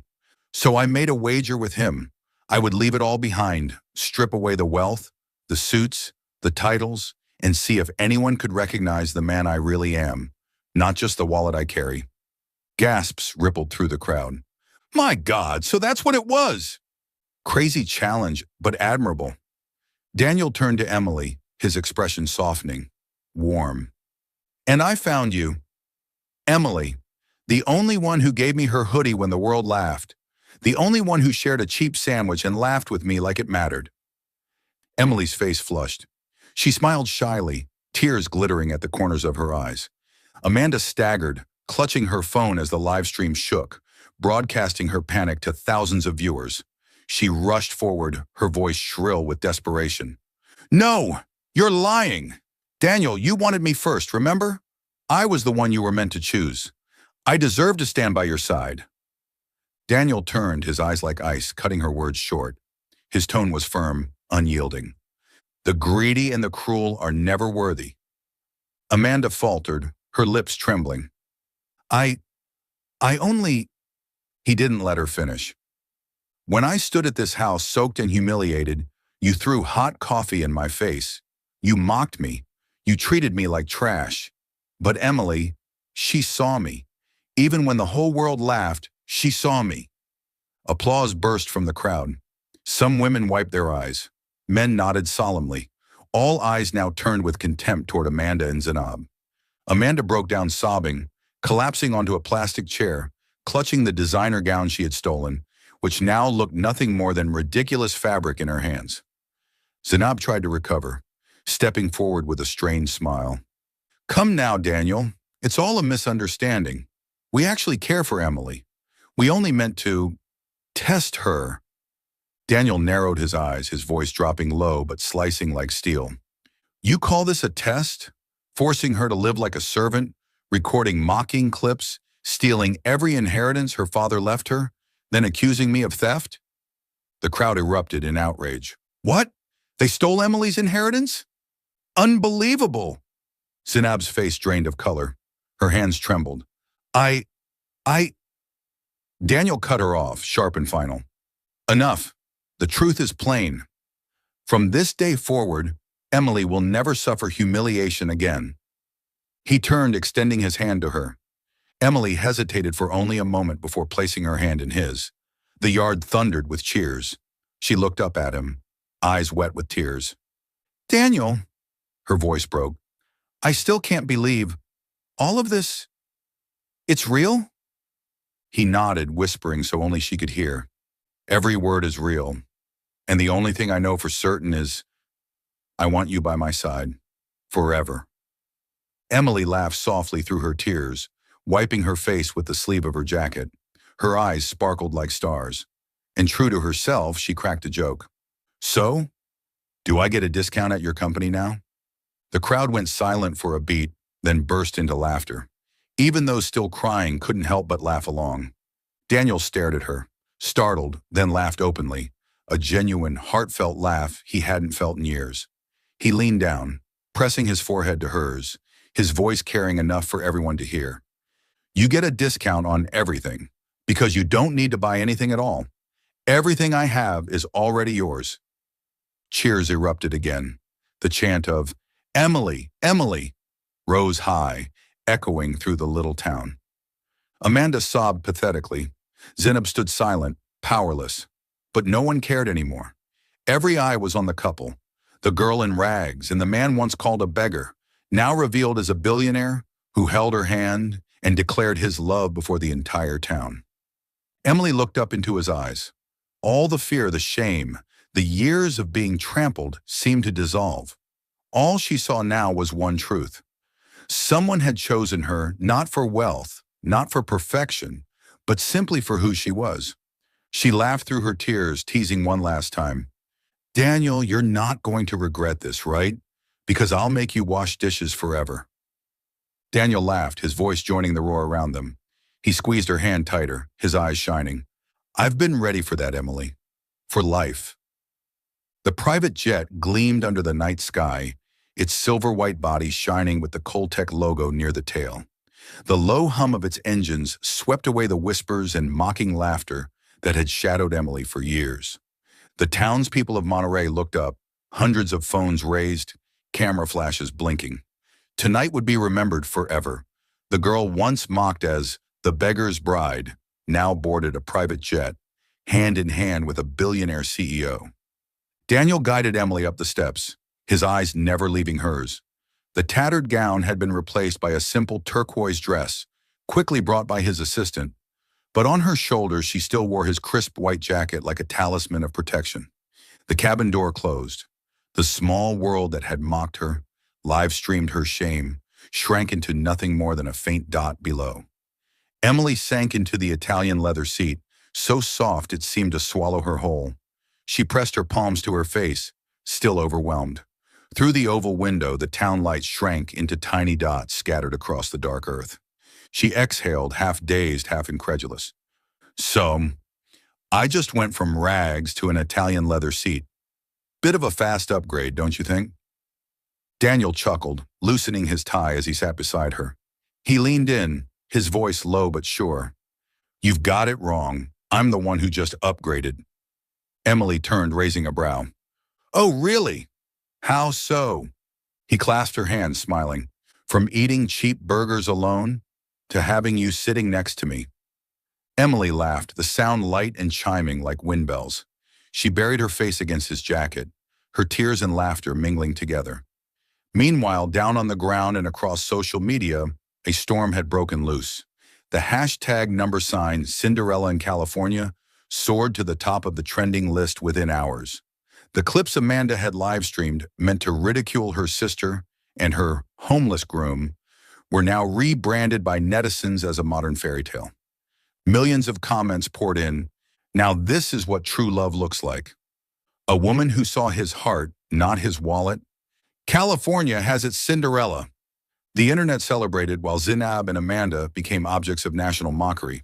So I made a wager with him. I would leave it all behind, strip away the wealth, the suits, the titles, and see if anyone could recognize the man I really am, not just the wallet I carry. Gasps rippled through the crowd. My God, so that's what it was! Crazy challenge, but admirable. Daniel turned to Emily, his expression softening, warm. And I found you. Emily, the only one who gave me her hoodie when the world laughed. The only one who shared a cheap sandwich and laughed with me like it mattered. Emily's face flushed. She smiled shyly, tears glittering at the corners of her eyes. Amanda staggered, clutching her phone as the live stream shook, broadcasting her panic to thousands of viewers. She rushed forward, her voice shrill with desperation. No, you're lying. Daniel, you wanted me first, remember? I was the one you were meant to choose. I deserve to stand by your side. Daniel turned, his eyes like ice, cutting her words short. His tone was firm, unyielding. The greedy and the cruel are never worthy. Amanda faltered, her lips trembling. I only... He didn't let her finish. When I stood at this house soaked and humiliated, you threw hot coffee in my face. You mocked me. You treated me like trash. But Emily, she saw me. Even when the whole world laughed, she saw me. Applause burst from the crowd. Some women wiped their eyes. Men nodded solemnly. All eyes now turned with contempt toward Amanda and Zinab. Amanda broke down sobbing, collapsing onto a plastic chair, clutching the designer gown she had stolen, which now looked nothing more than ridiculous fabric in her hands. Zinab tried to recover, stepping forward with a strained smile. Come now, Daniel. It's all a misunderstanding. We actually care for Emily. We only meant to test her. Daniel narrowed his eyes, his voice dropping low but slicing like steel. You call this a test? Forcing her to live like a servant, recording mocking clips, Stealing every inheritance her father left her, then accusing me of theft? The crowd erupted in outrage. What? They stole Emily's inheritance? Unbelievable! Zinab's face drained of color. Her hands trembled. I... I... Daniel cut her off, sharp and final. Enough. The truth is plain. From this day forward, Emily will never suffer humiliation again. He turned, extending his hand to her. Emily hesitated for only a moment before placing her hand in his. The yard thundered with cheers. She looked up at him, eyes wet with tears. Daniel, her voice broke, I still can't believe all of this. It's real? He nodded, whispering so only she could hear. Every word is real, and the only thing I know for certain is I want you by my side, forever. Emily laughed softly through her tears, wiping her face with the sleeve of her jacket. Her eyes sparkled like stars, and true to herself, she cracked a joke. So, do I get a discount at your company now? The crowd went silent for a beat, then burst into laughter. Even those still crying couldn't help but laugh along. Daniel stared at her, startled, then laughed openly, a genuine, heartfelt laugh he hadn't felt in years. He leaned down, pressing his forehead to hers, his voice carrying enough for everyone to hear. You get a discount on everything, because you don't need to buy anything at all. Everything I have is already yours. Cheers erupted again. The chant of, Emily, Emily, rose high, echoing through the little town. Amanda sobbed pathetically. Zinab stood silent, powerless. But no one cared anymore. Every eye was on the couple, the girl in rags and the man once called a beggar, now revealed as a billionaire who held her hand and declared his love before the entire town. Emily looked up into his eyes. All the fear, the shame, the years of being trampled seemed to dissolve. All she saw now was one truth. Someone had chosen her not for wealth, not for perfection, but simply for who she was. She laughed through her tears, teasing one last time. Daniel, you're not going to regret this, right? Because I'll make you wash dishes forever. Daniel laughed, his voice joining the roar around them. He squeezed her hand tighter, his eyes shining. I've been ready for that, Emily. For life. The private jet gleamed under the night sky, its silver-white body shining with the Coltech logo near the tail. The low hum of its engines swept away the whispers and mocking laughter that had shadowed Emily for years. The townspeople of Monterey looked up, hundreds of phones raised, camera flashes blinking. Tonight would be remembered forever. The girl once mocked as the beggar's bride now boarded a private jet, hand in hand with a billionaire CEO. Daniel guided Emily up the steps, his eyes never leaving hers. The tattered gown had been replaced by a simple turquoise dress, quickly brought by his assistant, but on her shoulders she still wore his crisp white jacket like a talisman of protection. The cabin door closed. The small world that had mocked her, live-streamed her shame, shrank into nothing more than a faint dot below. Emily sank into the Italian leather seat, so soft it seemed to swallow her whole. She pressed her palms to her face, still overwhelmed. Through the oval window, the town lights shrank into tiny dots scattered across the dark earth. She exhaled, half dazed, half incredulous. So, I just went from rags to an Italian leather seat. Bit of a fast upgrade, don't you think? Daniel chuckled, loosening his tie as he sat beside her. He leaned in, his voice low but sure. You've got it wrong. I'm the one who just upgraded. Emily turned, raising a brow. Oh, really? How so? He clasped her hand, smiling. From eating cheap burgers alone to having you sitting next to me. Emily laughed, the sound light and chiming like wind bells. She buried her face against his jacket, her tears and laughter mingling together. Meanwhile, down on the ground and across social media, a storm had broken loose. The hashtag number sign Cinderella in California soared to the top of the trending list within hours. The clips Amanda had live-streamed, meant to ridicule her sister and her homeless groom, were now rebranded by netizens as a modern fairy tale. Millions of comments poured in. Now this is what true love looks like. A woman who saw his heart, not his wallet. California has its Cinderella. The internet celebrated while Zinab and Amanda became objects of national mockery.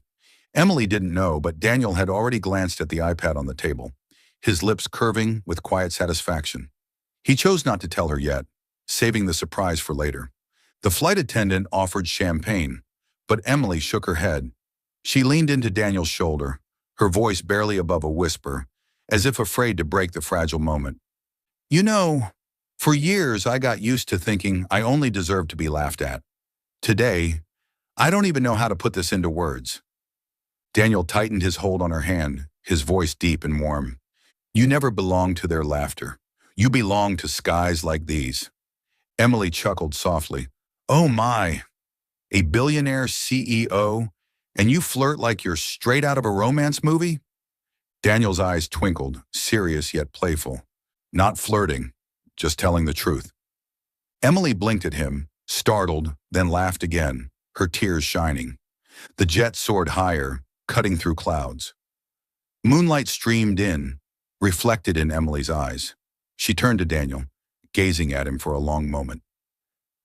Emily didn't know, but Daniel had already glanced at the iPad on the table, his lips curving with quiet satisfaction. He chose not to tell her yet, saving the surprise for later. The flight attendant offered champagne, but Emily shook her head. She leaned into Daniel's shoulder, her voice barely above a whisper, as if afraid to break the fragile moment. You know, for years I got used to thinking I only deserved to be laughed at. Today, I don't even know how to put this into words. Daniel tightened his hold on her hand, his voice deep and warm. You never belonged to their laughter. You belong to skies like these. Emily chuckled softly. Oh my, a billionaire CEO, and you flirt like you're straight out of a romance movie? Daniel's eyes twinkled, serious yet playful. Not flirting, just telling the truth. Emily blinked at him, startled, then laughed again, her tears shining. The jet soared higher, cutting through clouds. Moonlight streamed in, reflected in Emily's eyes. She turned to Daniel, gazing at him for a long moment.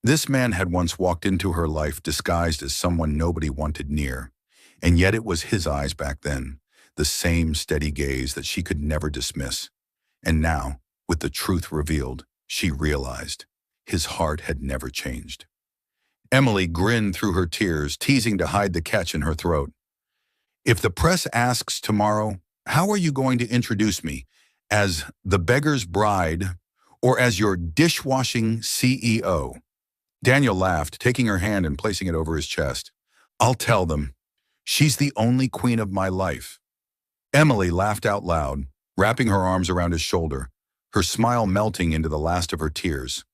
This man had once walked into her life disguised as someone nobody wanted near, and yet it was his eyes back then, the same steady gaze that she could never dismiss. And now, with the truth revealed, she realized his heart had never changed. Emily grinned through her tears, teasing to hide the catch in her throat. If the press asks tomorrow, how are you going to introduce me? As the beggar's bride or as your dishwashing CEO? Daniel laughed, taking her hand and placing it over his chest. I'll tell them. She's the only queen of my life. Emily laughed out loud, wrapping her arms around his shoulder, her smile melting into the last of her tears.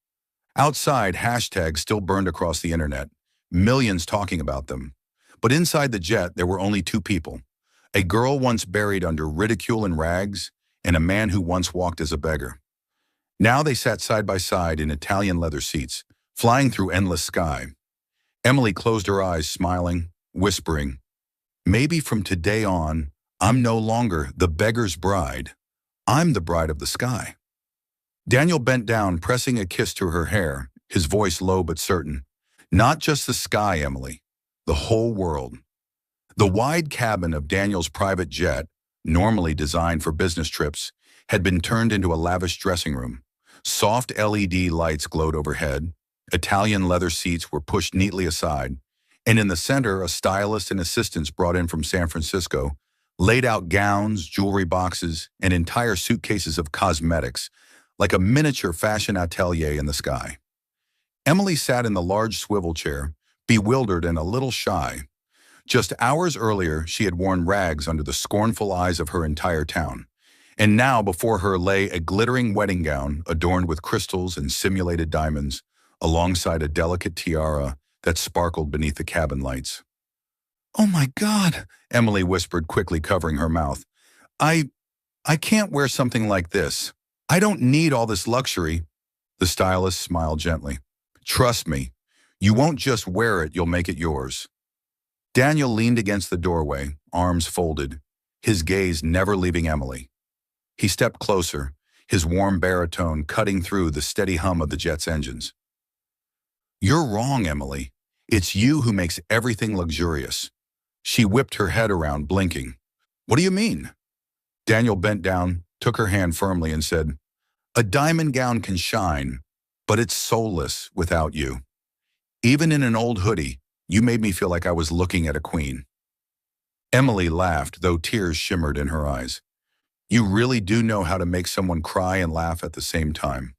Outside, hashtags still burned across the internet, millions talking about them. But inside the jet, there were only two people. A girl once buried under ridicule and rags, and a man who once walked as a beggar. Now they sat side by side in Italian leather seats, flying through endless sky. Emily closed her eyes, smiling, whispering, maybe from today on, I'm no longer the beggar's bride. I'm the bride of the sky. Daniel bent down, pressing a kiss to her hair, his voice low but certain. Not just the sky, Emily. The whole world. The wide cabin of Daniel's private jet, normally designed for business trips, had been turned into a lavish dressing room. Soft LED lights glowed overhead, Italian leather seats were pushed neatly aside, and in the center, a stylist and assistants brought in from San Francisco laid out gowns, jewelry boxes, and entire suitcases of cosmetics, like a miniature fashion atelier in the sky. Emily sat in the large swivel chair, bewildered and a little shy. Just hours earlier, she had worn rags under the scornful eyes of her entire town. And now before her lay a glittering wedding gown adorned with crystals and simulated diamonds, alongside a delicate tiara that sparkled beneath the cabin lights. Oh my God, Emily whispered, quickly covering her mouth. I can't wear something like this. I don't need all this luxury. The stylist smiled gently. Trust me, you won't just wear it, you'll make it yours. Daniel leaned against the doorway, arms folded, his gaze never leaving Emily. He stepped closer, his warm baritone cutting through the steady hum of the jet's engines. You're wrong, Emily. It's you who makes everything luxurious. She whipped her head around, blinking. What do you mean? Daniel bent down, took her hand firmly and said, a diamond gown can shine, but it's soulless without you. Even in an old hoodie, you made me feel like I was looking at a queen. Emily laughed, though tears shimmered in her eyes. You really do know how to make someone cry and laugh at the same time.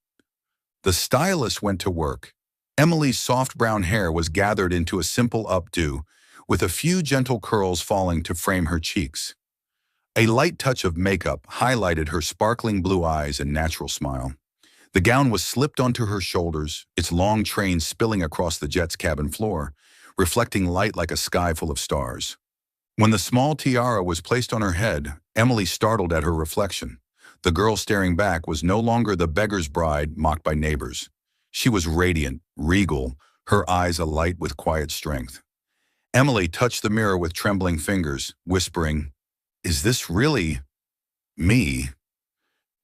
The stylist went to work. Emily's soft brown hair was gathered into a simple updo, with a few gentle curls falling to frame her cheeks. A light touch of makeup highlighted her sparkling blue eyes and natural smile. The gown was slipped onto her shoulders, its long train spilling across the jet's cabin floor, reflecting light like a sky full of stars. When the small tiara was placed on her head, Emily startled at her reflection. The girl staring back was no longer the beggar's bride mocked by neighbors. She was radiant, regal, her eyes alight with quiet strength. Emily touched the mirror with trembling fingers, whispering, Is this really me?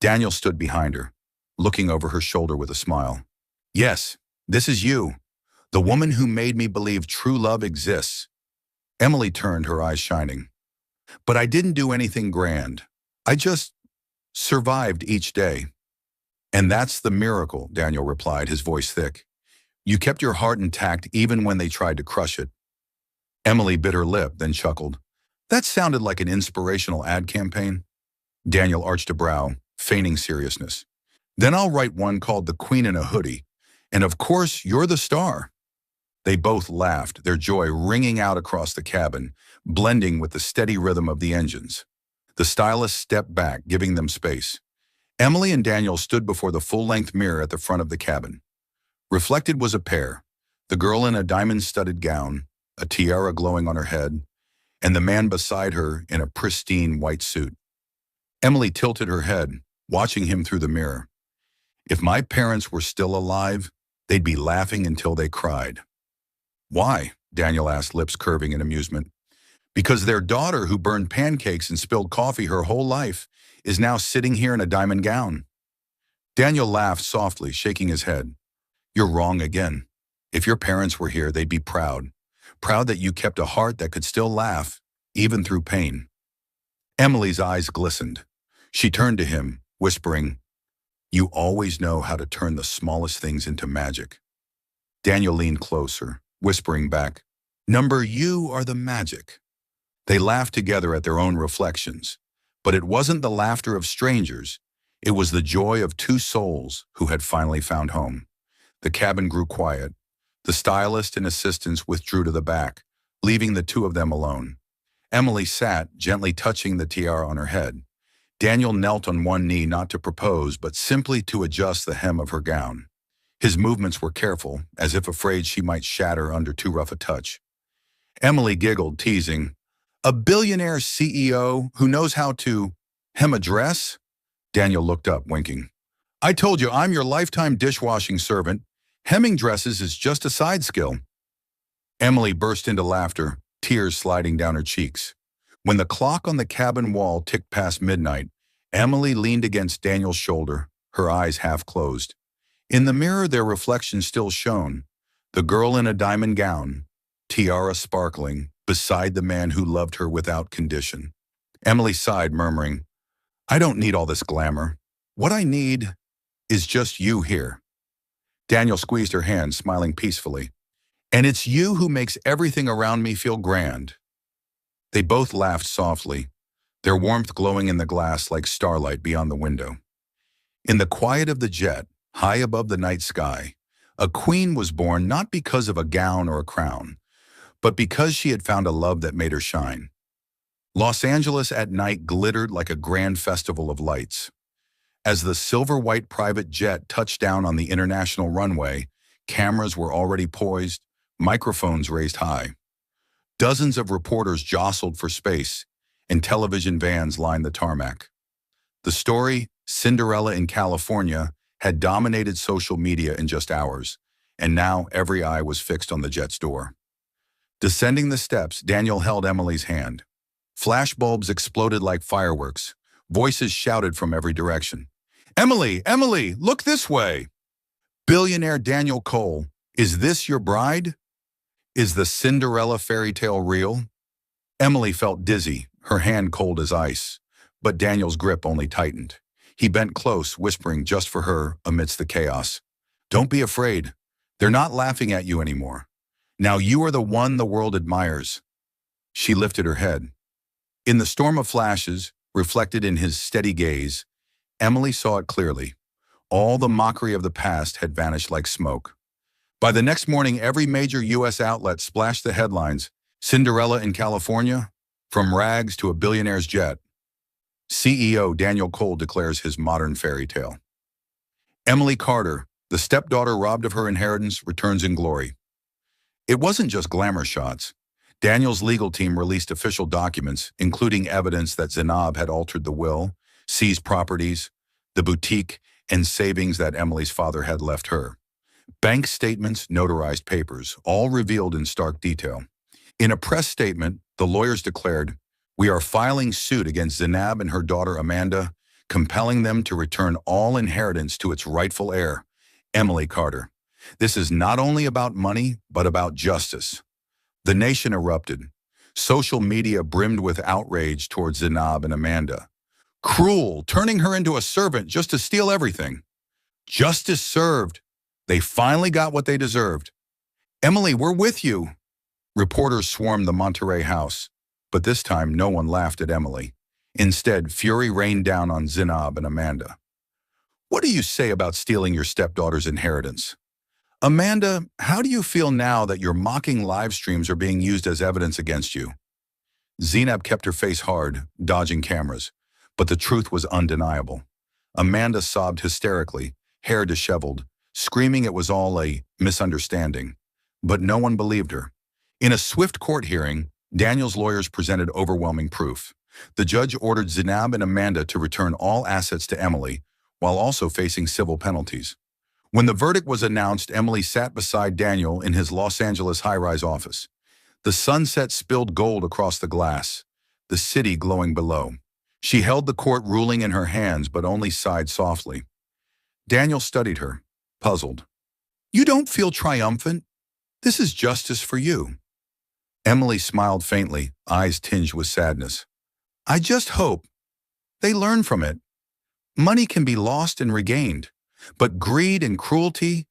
Daniel stood behind her, looking over her shoulder with a smile. Yes, this is you. The woman who made me believe true love exists. Emily turned, her eyes shining. But I didn't do anything grand. I just survived each day. And that's the miracle, Daniel replied, his voice thick. You kept your heart intact even when they tried to crush it. Emily bit her lip, then chuckled. That sounded like an inspirational ad campaign. Daniel arched a brow, feigning seriousness. Then I'll write one called The Queen in a Hoodie. And of course, you're the star. They both laughed, their joy ringing out across the cabin, blending with the steady rhythm of the engines. The stylist stepped back, giving them space. Emily and Daniel stood before the full-length mirror at the front of the cabin. Reflected was a pair, the girl in a diamond-studded gown, a tiara glowing on her head, and the man beside her in a pristine white suit. Emily tilted her head, watching him through the mirror. If my parents were still alive, they'd be laughing until they cried. Why? Daniel asked, lips curving in amusement. Because their daughter, who burned pancakes and spilled coffee her whole life, is now sitting here in a diamond gown. Daniel laughed softly, shaking his head. You're wrong again. If your parents were here, they'd be proud. Proud that you kept a heart that could still laugh, even through pain. Emily's eyes glistened. She turned to him, whispering, You always know how to turn the smallest things into magic. Daniel leaned closer, whispering back, Number, you are the magic. They laughed together at their own reflections, but it wasn't the laughter of strangers. It was the joy of two souls who had finally found home. The cabin grew quiet. The stylist and assistants withdrew to the back, leaving the two of them alone. Emily sat, gently touching the tiara on her head. Daniel knelt on one knee, not to propose, but simply to adjust the hem of her gown. His movements were careful, as if afraid she might shatter under too rough a touch. Emily giggled, teasing, A billionaire CEO who knows how to hem a dress? Daniel looked up, winking. I told you, I'm your lifetime dishwashing servant. Hemming dresses is just a side skill. Emily burst into laughter, tears sliding down her cheeks. When the clock on the cabin wall ticked past midnight, Emily leaned against Daniel's shoulder, her eyes half closed. In the mirror, their reflection still shone. The girl in a diamond gown, tiara sparkling, beside the man who loved her without condition. Emily sighed, murmuring, I don't need all this glamour. What I need is just you here. Daniel squeezed her hand, smiling peacefully. And it's you who makes everything around me feel grand. They both laughed softly, their warmth glowing in the glass like starlight beyond the window. In the quiet of the jet, high above the night sky, a queen was born not because of a gown or a crown, but because she had found a love that made her shine. Los Angeles at night glittered like a grand festival of lights. As the silver-white private jet touched down on the international runway, cameras were already poised, microphones raised high. Dozens of reporters jostled for space, and television vans lined the tarmac. The story, Cinderella in California, had dominated social media in just hours, and now every eye was fixed on the jet's door. Descending the steps, Daniel held Emily's hand. Flashbulbs exploded like fireworks. Voices shouted from every direction. Emily, Emily, look this way! Billionaire Daniel Cole, is this your bride? Is the Cinderella fairy tale real? Emily felt dizzy, her hand cold as ice, but Daniel's grip only tightened. He bent close, whispering just for her amidst the chaos. Don't be afraid. They're not laughing at you anymore. Now you are the one the world admires. She lifted her head. In the storm of flashes, reflected in his steady gaze, Emily saw it clearly. All the mockery of the past had vanished like smoke. By the next morning, every major U.S. outlet splashed the headlines, Cinderella in California, from rags to a billionaire's jet. CEO Daniel Cole declares his modern fairy tale. Emily Carter, the stepdaughter robbed of her inheritance, returns in glory. It wasn't just glamour shots. Daniel's legal team released official documents, including evidence that Zainab had altered the will, seized properties, the boutique, and savings that Emily's father had left her. Bank statements, notarized papers, all revealed in stark detail. In a press statement, the lawyers declared, "We are filing suit against Zainab and her daughter Amanda, compelling them to return all inheritance to its rightful heir, Emily Carter." This is not only about money, but about justice. The nation erupted. Social media brimmed with outrage towards Zainab and Amanda. Cruel, turning her into a servant just to steal everything. Justice served. They finally got what they deserved. Emily, we're with you. Reporters swarmed the Monterey house, but this time no one laughed at Emily. Instead, fury rained down on Zainab and Amanda. What do you say about stealing your stepdaughter's inheritance? Amanda, how do you feel now that your mocking live streams are being used as evidence against you? Zainab kept her face hard, dodging cameras, but the truth was undeniable. Amanda sobbed hysterically, hair disheveled, screaming it was all a misunderstanding. But no one believed her. In a swift court hearing, Daniel's lawyers presented overwhelming proof. The judge ordered Zainab and Amanda to return all assets to Emily, while also facing civil penalties. When the verdict was announced, Emily sat beside Daniel in his Los Angeles high-rise office. The sunset spilled gold across the glass, the city glowing below. She held the court ruling in her hands, but only sighed softly. Daniel studied her, puzzled. You don't feel triumphant? This is justice for you. Emily smiled faintly, eyes tinged with sadness. I just hope they learn from it. Money can be lost and regained, but greed and cruelty,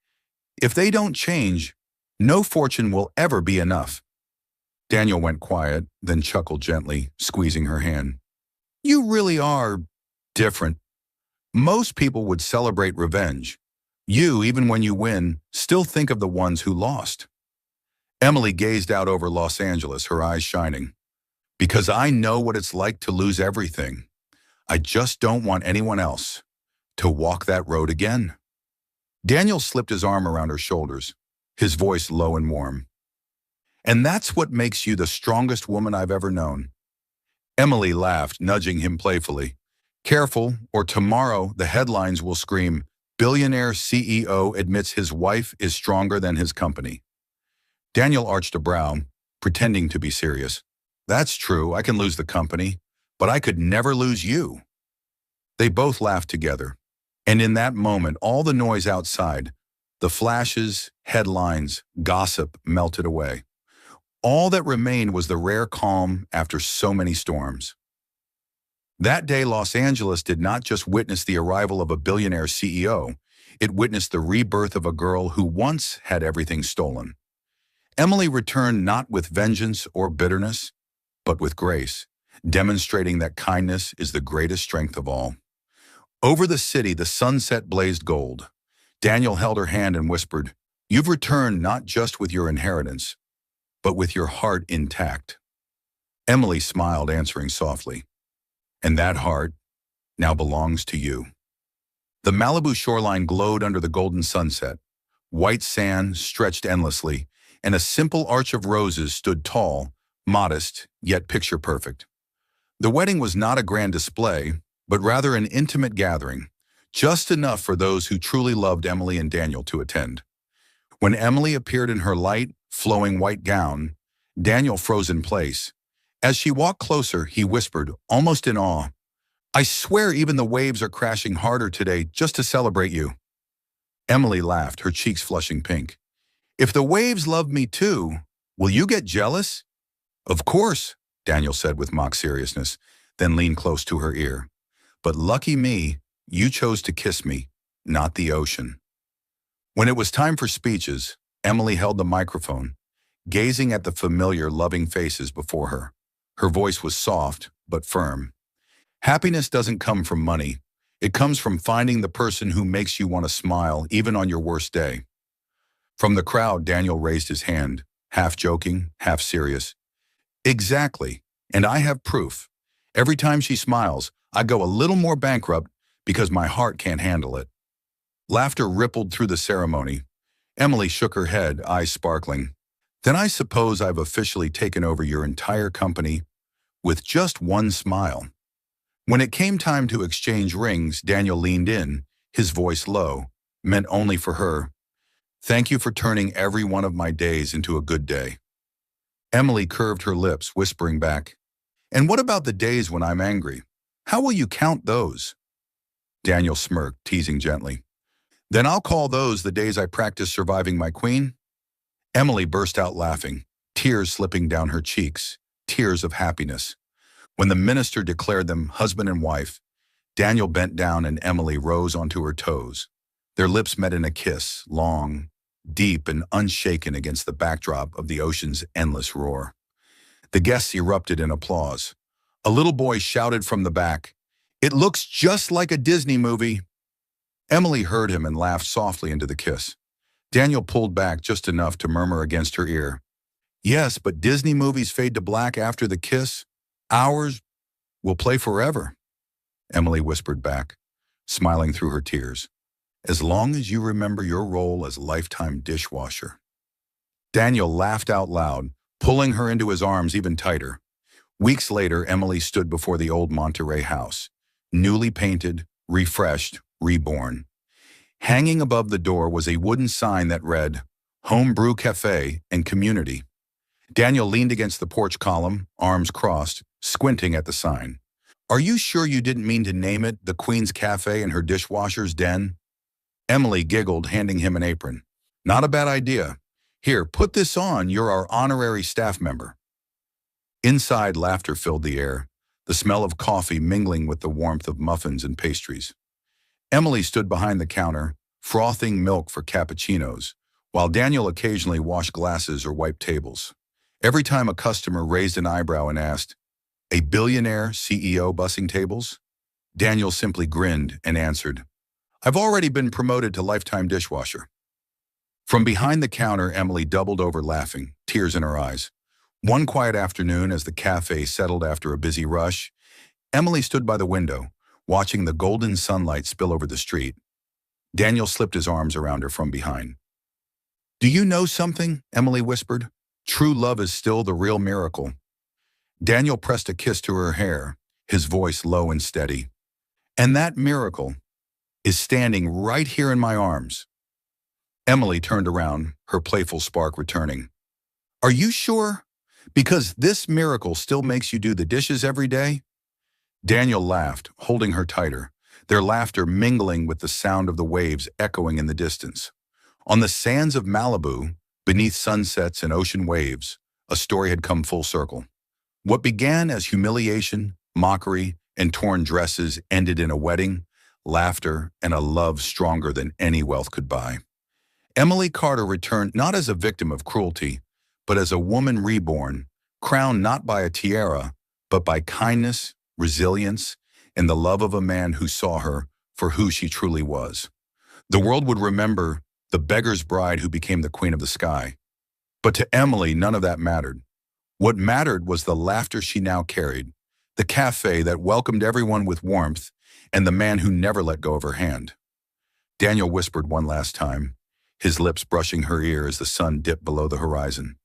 if they don't change, no fortune will ever be enough. Daniel went quiet, then chuckled gently, squeezing her hand. You really are different. Most people would celebrate revenge. You, even when you win, still think of the ones who lost. Emily gazed out over Los Angeles, her eyes shining. Because I know what it's like to lose everything. I just don't want anyone else to walk that road again. Daniel slipped his arm around her shoulders, his voice low and warm. And that's what makes you the strongest woman I've ever known. Emily laughed, nudging him playfully. Careful, or tomorrow the headlines will scream, Billionaire CEO admits his wife is stronger than his company. Daniel arched a brow, pretending to be serious. That's true, I can lose the company, but I could never lose you. They both laughed together, and in that moment, all the noise outside, the flashes, headlines, gossip melted away. All that remained was the rare calm after so many storms. That day, Los Angeles did not just witness the arrival of a billionaire CEO, it witnessed the rebirth of a girl who once had everything stolen. Emily returned not with vengeance or bitterness, but with grace, demonstrating that kindness is the greatest strength of all. Over the city, the sunset blazed gold. Daniel held her hand and whispered, You've returned not just with your inheritance, but with your heart intact. Emily smiled, answering softly, And that heart now belongs to you. The Malibu shoreline glowed under the golden sunset. White sand stretched endlessly, and a simple arch of roses stood tall, modest, yet picture-perfect. The wedding was not a grand display, but rather an intimate gathering, just enough for those who truly loved Emily and Daniel to attend. When Emily appeared in her light, flowing white gown, Daniel froze in place. As she walked closer, he whispered, almost in awe, I swear even the waves are crashing harder today just to celebrate you. Emily laughed, her cheeks flushing pink. If the waves love me too, will you get jealous? Of course, Daniel said with mock seriousness, then leaned close to her ear. But lucky me, you chose to kiss me, not the ocean. When it was time for speeches, Emily held the microphone, gazing at the familiar, loving faces before her. Her voice was soft, but firm. Happiness doesn't come from money. It comes from finding the person who makes you want to smile, even on your worst day. From the crowd, Daniel raised his hand, half joking, half serious. Exactly, and I have proof. Every time she smiles, I go a little more bankrupt because my heart can't handle it. Laughter rippled through the ceremony. Emily shook her head, eyes sparkling. Then I suppose I've officially taken over your entire company with just one smile. When it came time to exchange rings, Daniel leaned in, his voice low, meant only for her. Thank you for turning every one of my days into a good day. Emily curved her lips, whispering back, And what about the days when I'm angry? How will you count those? Daniel smirked, teasing gently. Then I'll call those the days I practiced surviving my queen." Emily burst out laughing, tears slipping down her cheeks, tears of happiness. When the minister declared them husband and wife, Daniel bent down and Emily rose onto her toes. Their lips met in a kiss, long, deep, and unshaken against the backdrop of the ocean's endless roar. The guests erupted in applause. A little boy shouted from the back, "It looks just like a Disney movie." Emily heard him and laughed softly into the kiss. Daniel pulled back just enough to murmur against her ear, "Yes, but Disney movies fade to black after the kiss. Ours will play forever," Emily whispered back, smiling through her tears. "As long as you remember your role as lifetime dishwasher." Daniel laughed out loud, pulling her into his arms even tighter. Weeks later, Emily stood before the old Monterey house, newly painted, refreshed, reborn. Hanging above the door was a wooden sign that read, "Home Brew Cafe and Community." Daniel leaned against the porch column, arms crossed, squinting at the sign. "Are you sure you didn't mean to name it the Queen's Cafe and her dishwasher's den?" Emily giggled, handing him an apron. "Not a bad idea. Here, put this on. You're our honorary staff member." Inside, laughter filled the air, the smell of coffee mingling with the warmth of muffins and pastries. Emily stood behind the counter, frothing milk for cappuccinos, while Daniel occasionally washed glasses or wiped tables. Every time a customer raised an eyebrow and asked, "A billionaire CEO bussing tables?" Daniel simply grinned and answered, "I've already been promoted to lifetime dishwasher." From behind the counter, Emily doubled over laughing, tears in her eyes. One quiet afternoon, as the cafe settled after a busy rush, Emily stood by the window, watching the golden sunlight spill over the street. Daniel slipped his arms around her from behind. "Do you know something?" Emily whispered. "True love is still the real miracle." Daniel pressed a kiss to her hair, his voice low and steady. "And that miracle is standing right here in my arms." Emily turned around, her playful spark returning. "Are you sure? Because this miracle still makes you do the dishes every day?" Daniel laughed, holding her tighter, their laughter mingling with the sound of the waves echoing in the distance. On the sands of Malibu, beneath sunsets and ocean waves, a story had come full circle. What began as humiliation, mockery, and torn dresses ended in a wedding, laughter, and a love stronger than any wealth could buy. Emily Carter returned not as a victim of cruelty, but as a woman reborn, crowned not by a tiara, but by kindness, resilience, and the love of a man who saw her for who she truly was. The world would remember the beggar's bride who became the queen of the sky. But to Emily, none of that mattered. What mattered was the laughter she now carried, the cafe that welcomed everyone with warmth, and the man who never let go of her hand. Daniel whispered one last time, his lips brushing her ear as the sun dipped below the horizon.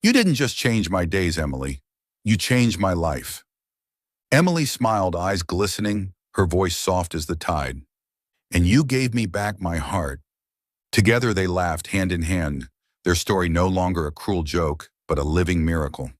"You didn't just change my days, Emily. You changed my life." Emily smiled, eyes glistening, her voice soft as the tide. "And you gave me back my heart." Together they laughed hand in hand, their story no longer a cruel joke, but a living miracle.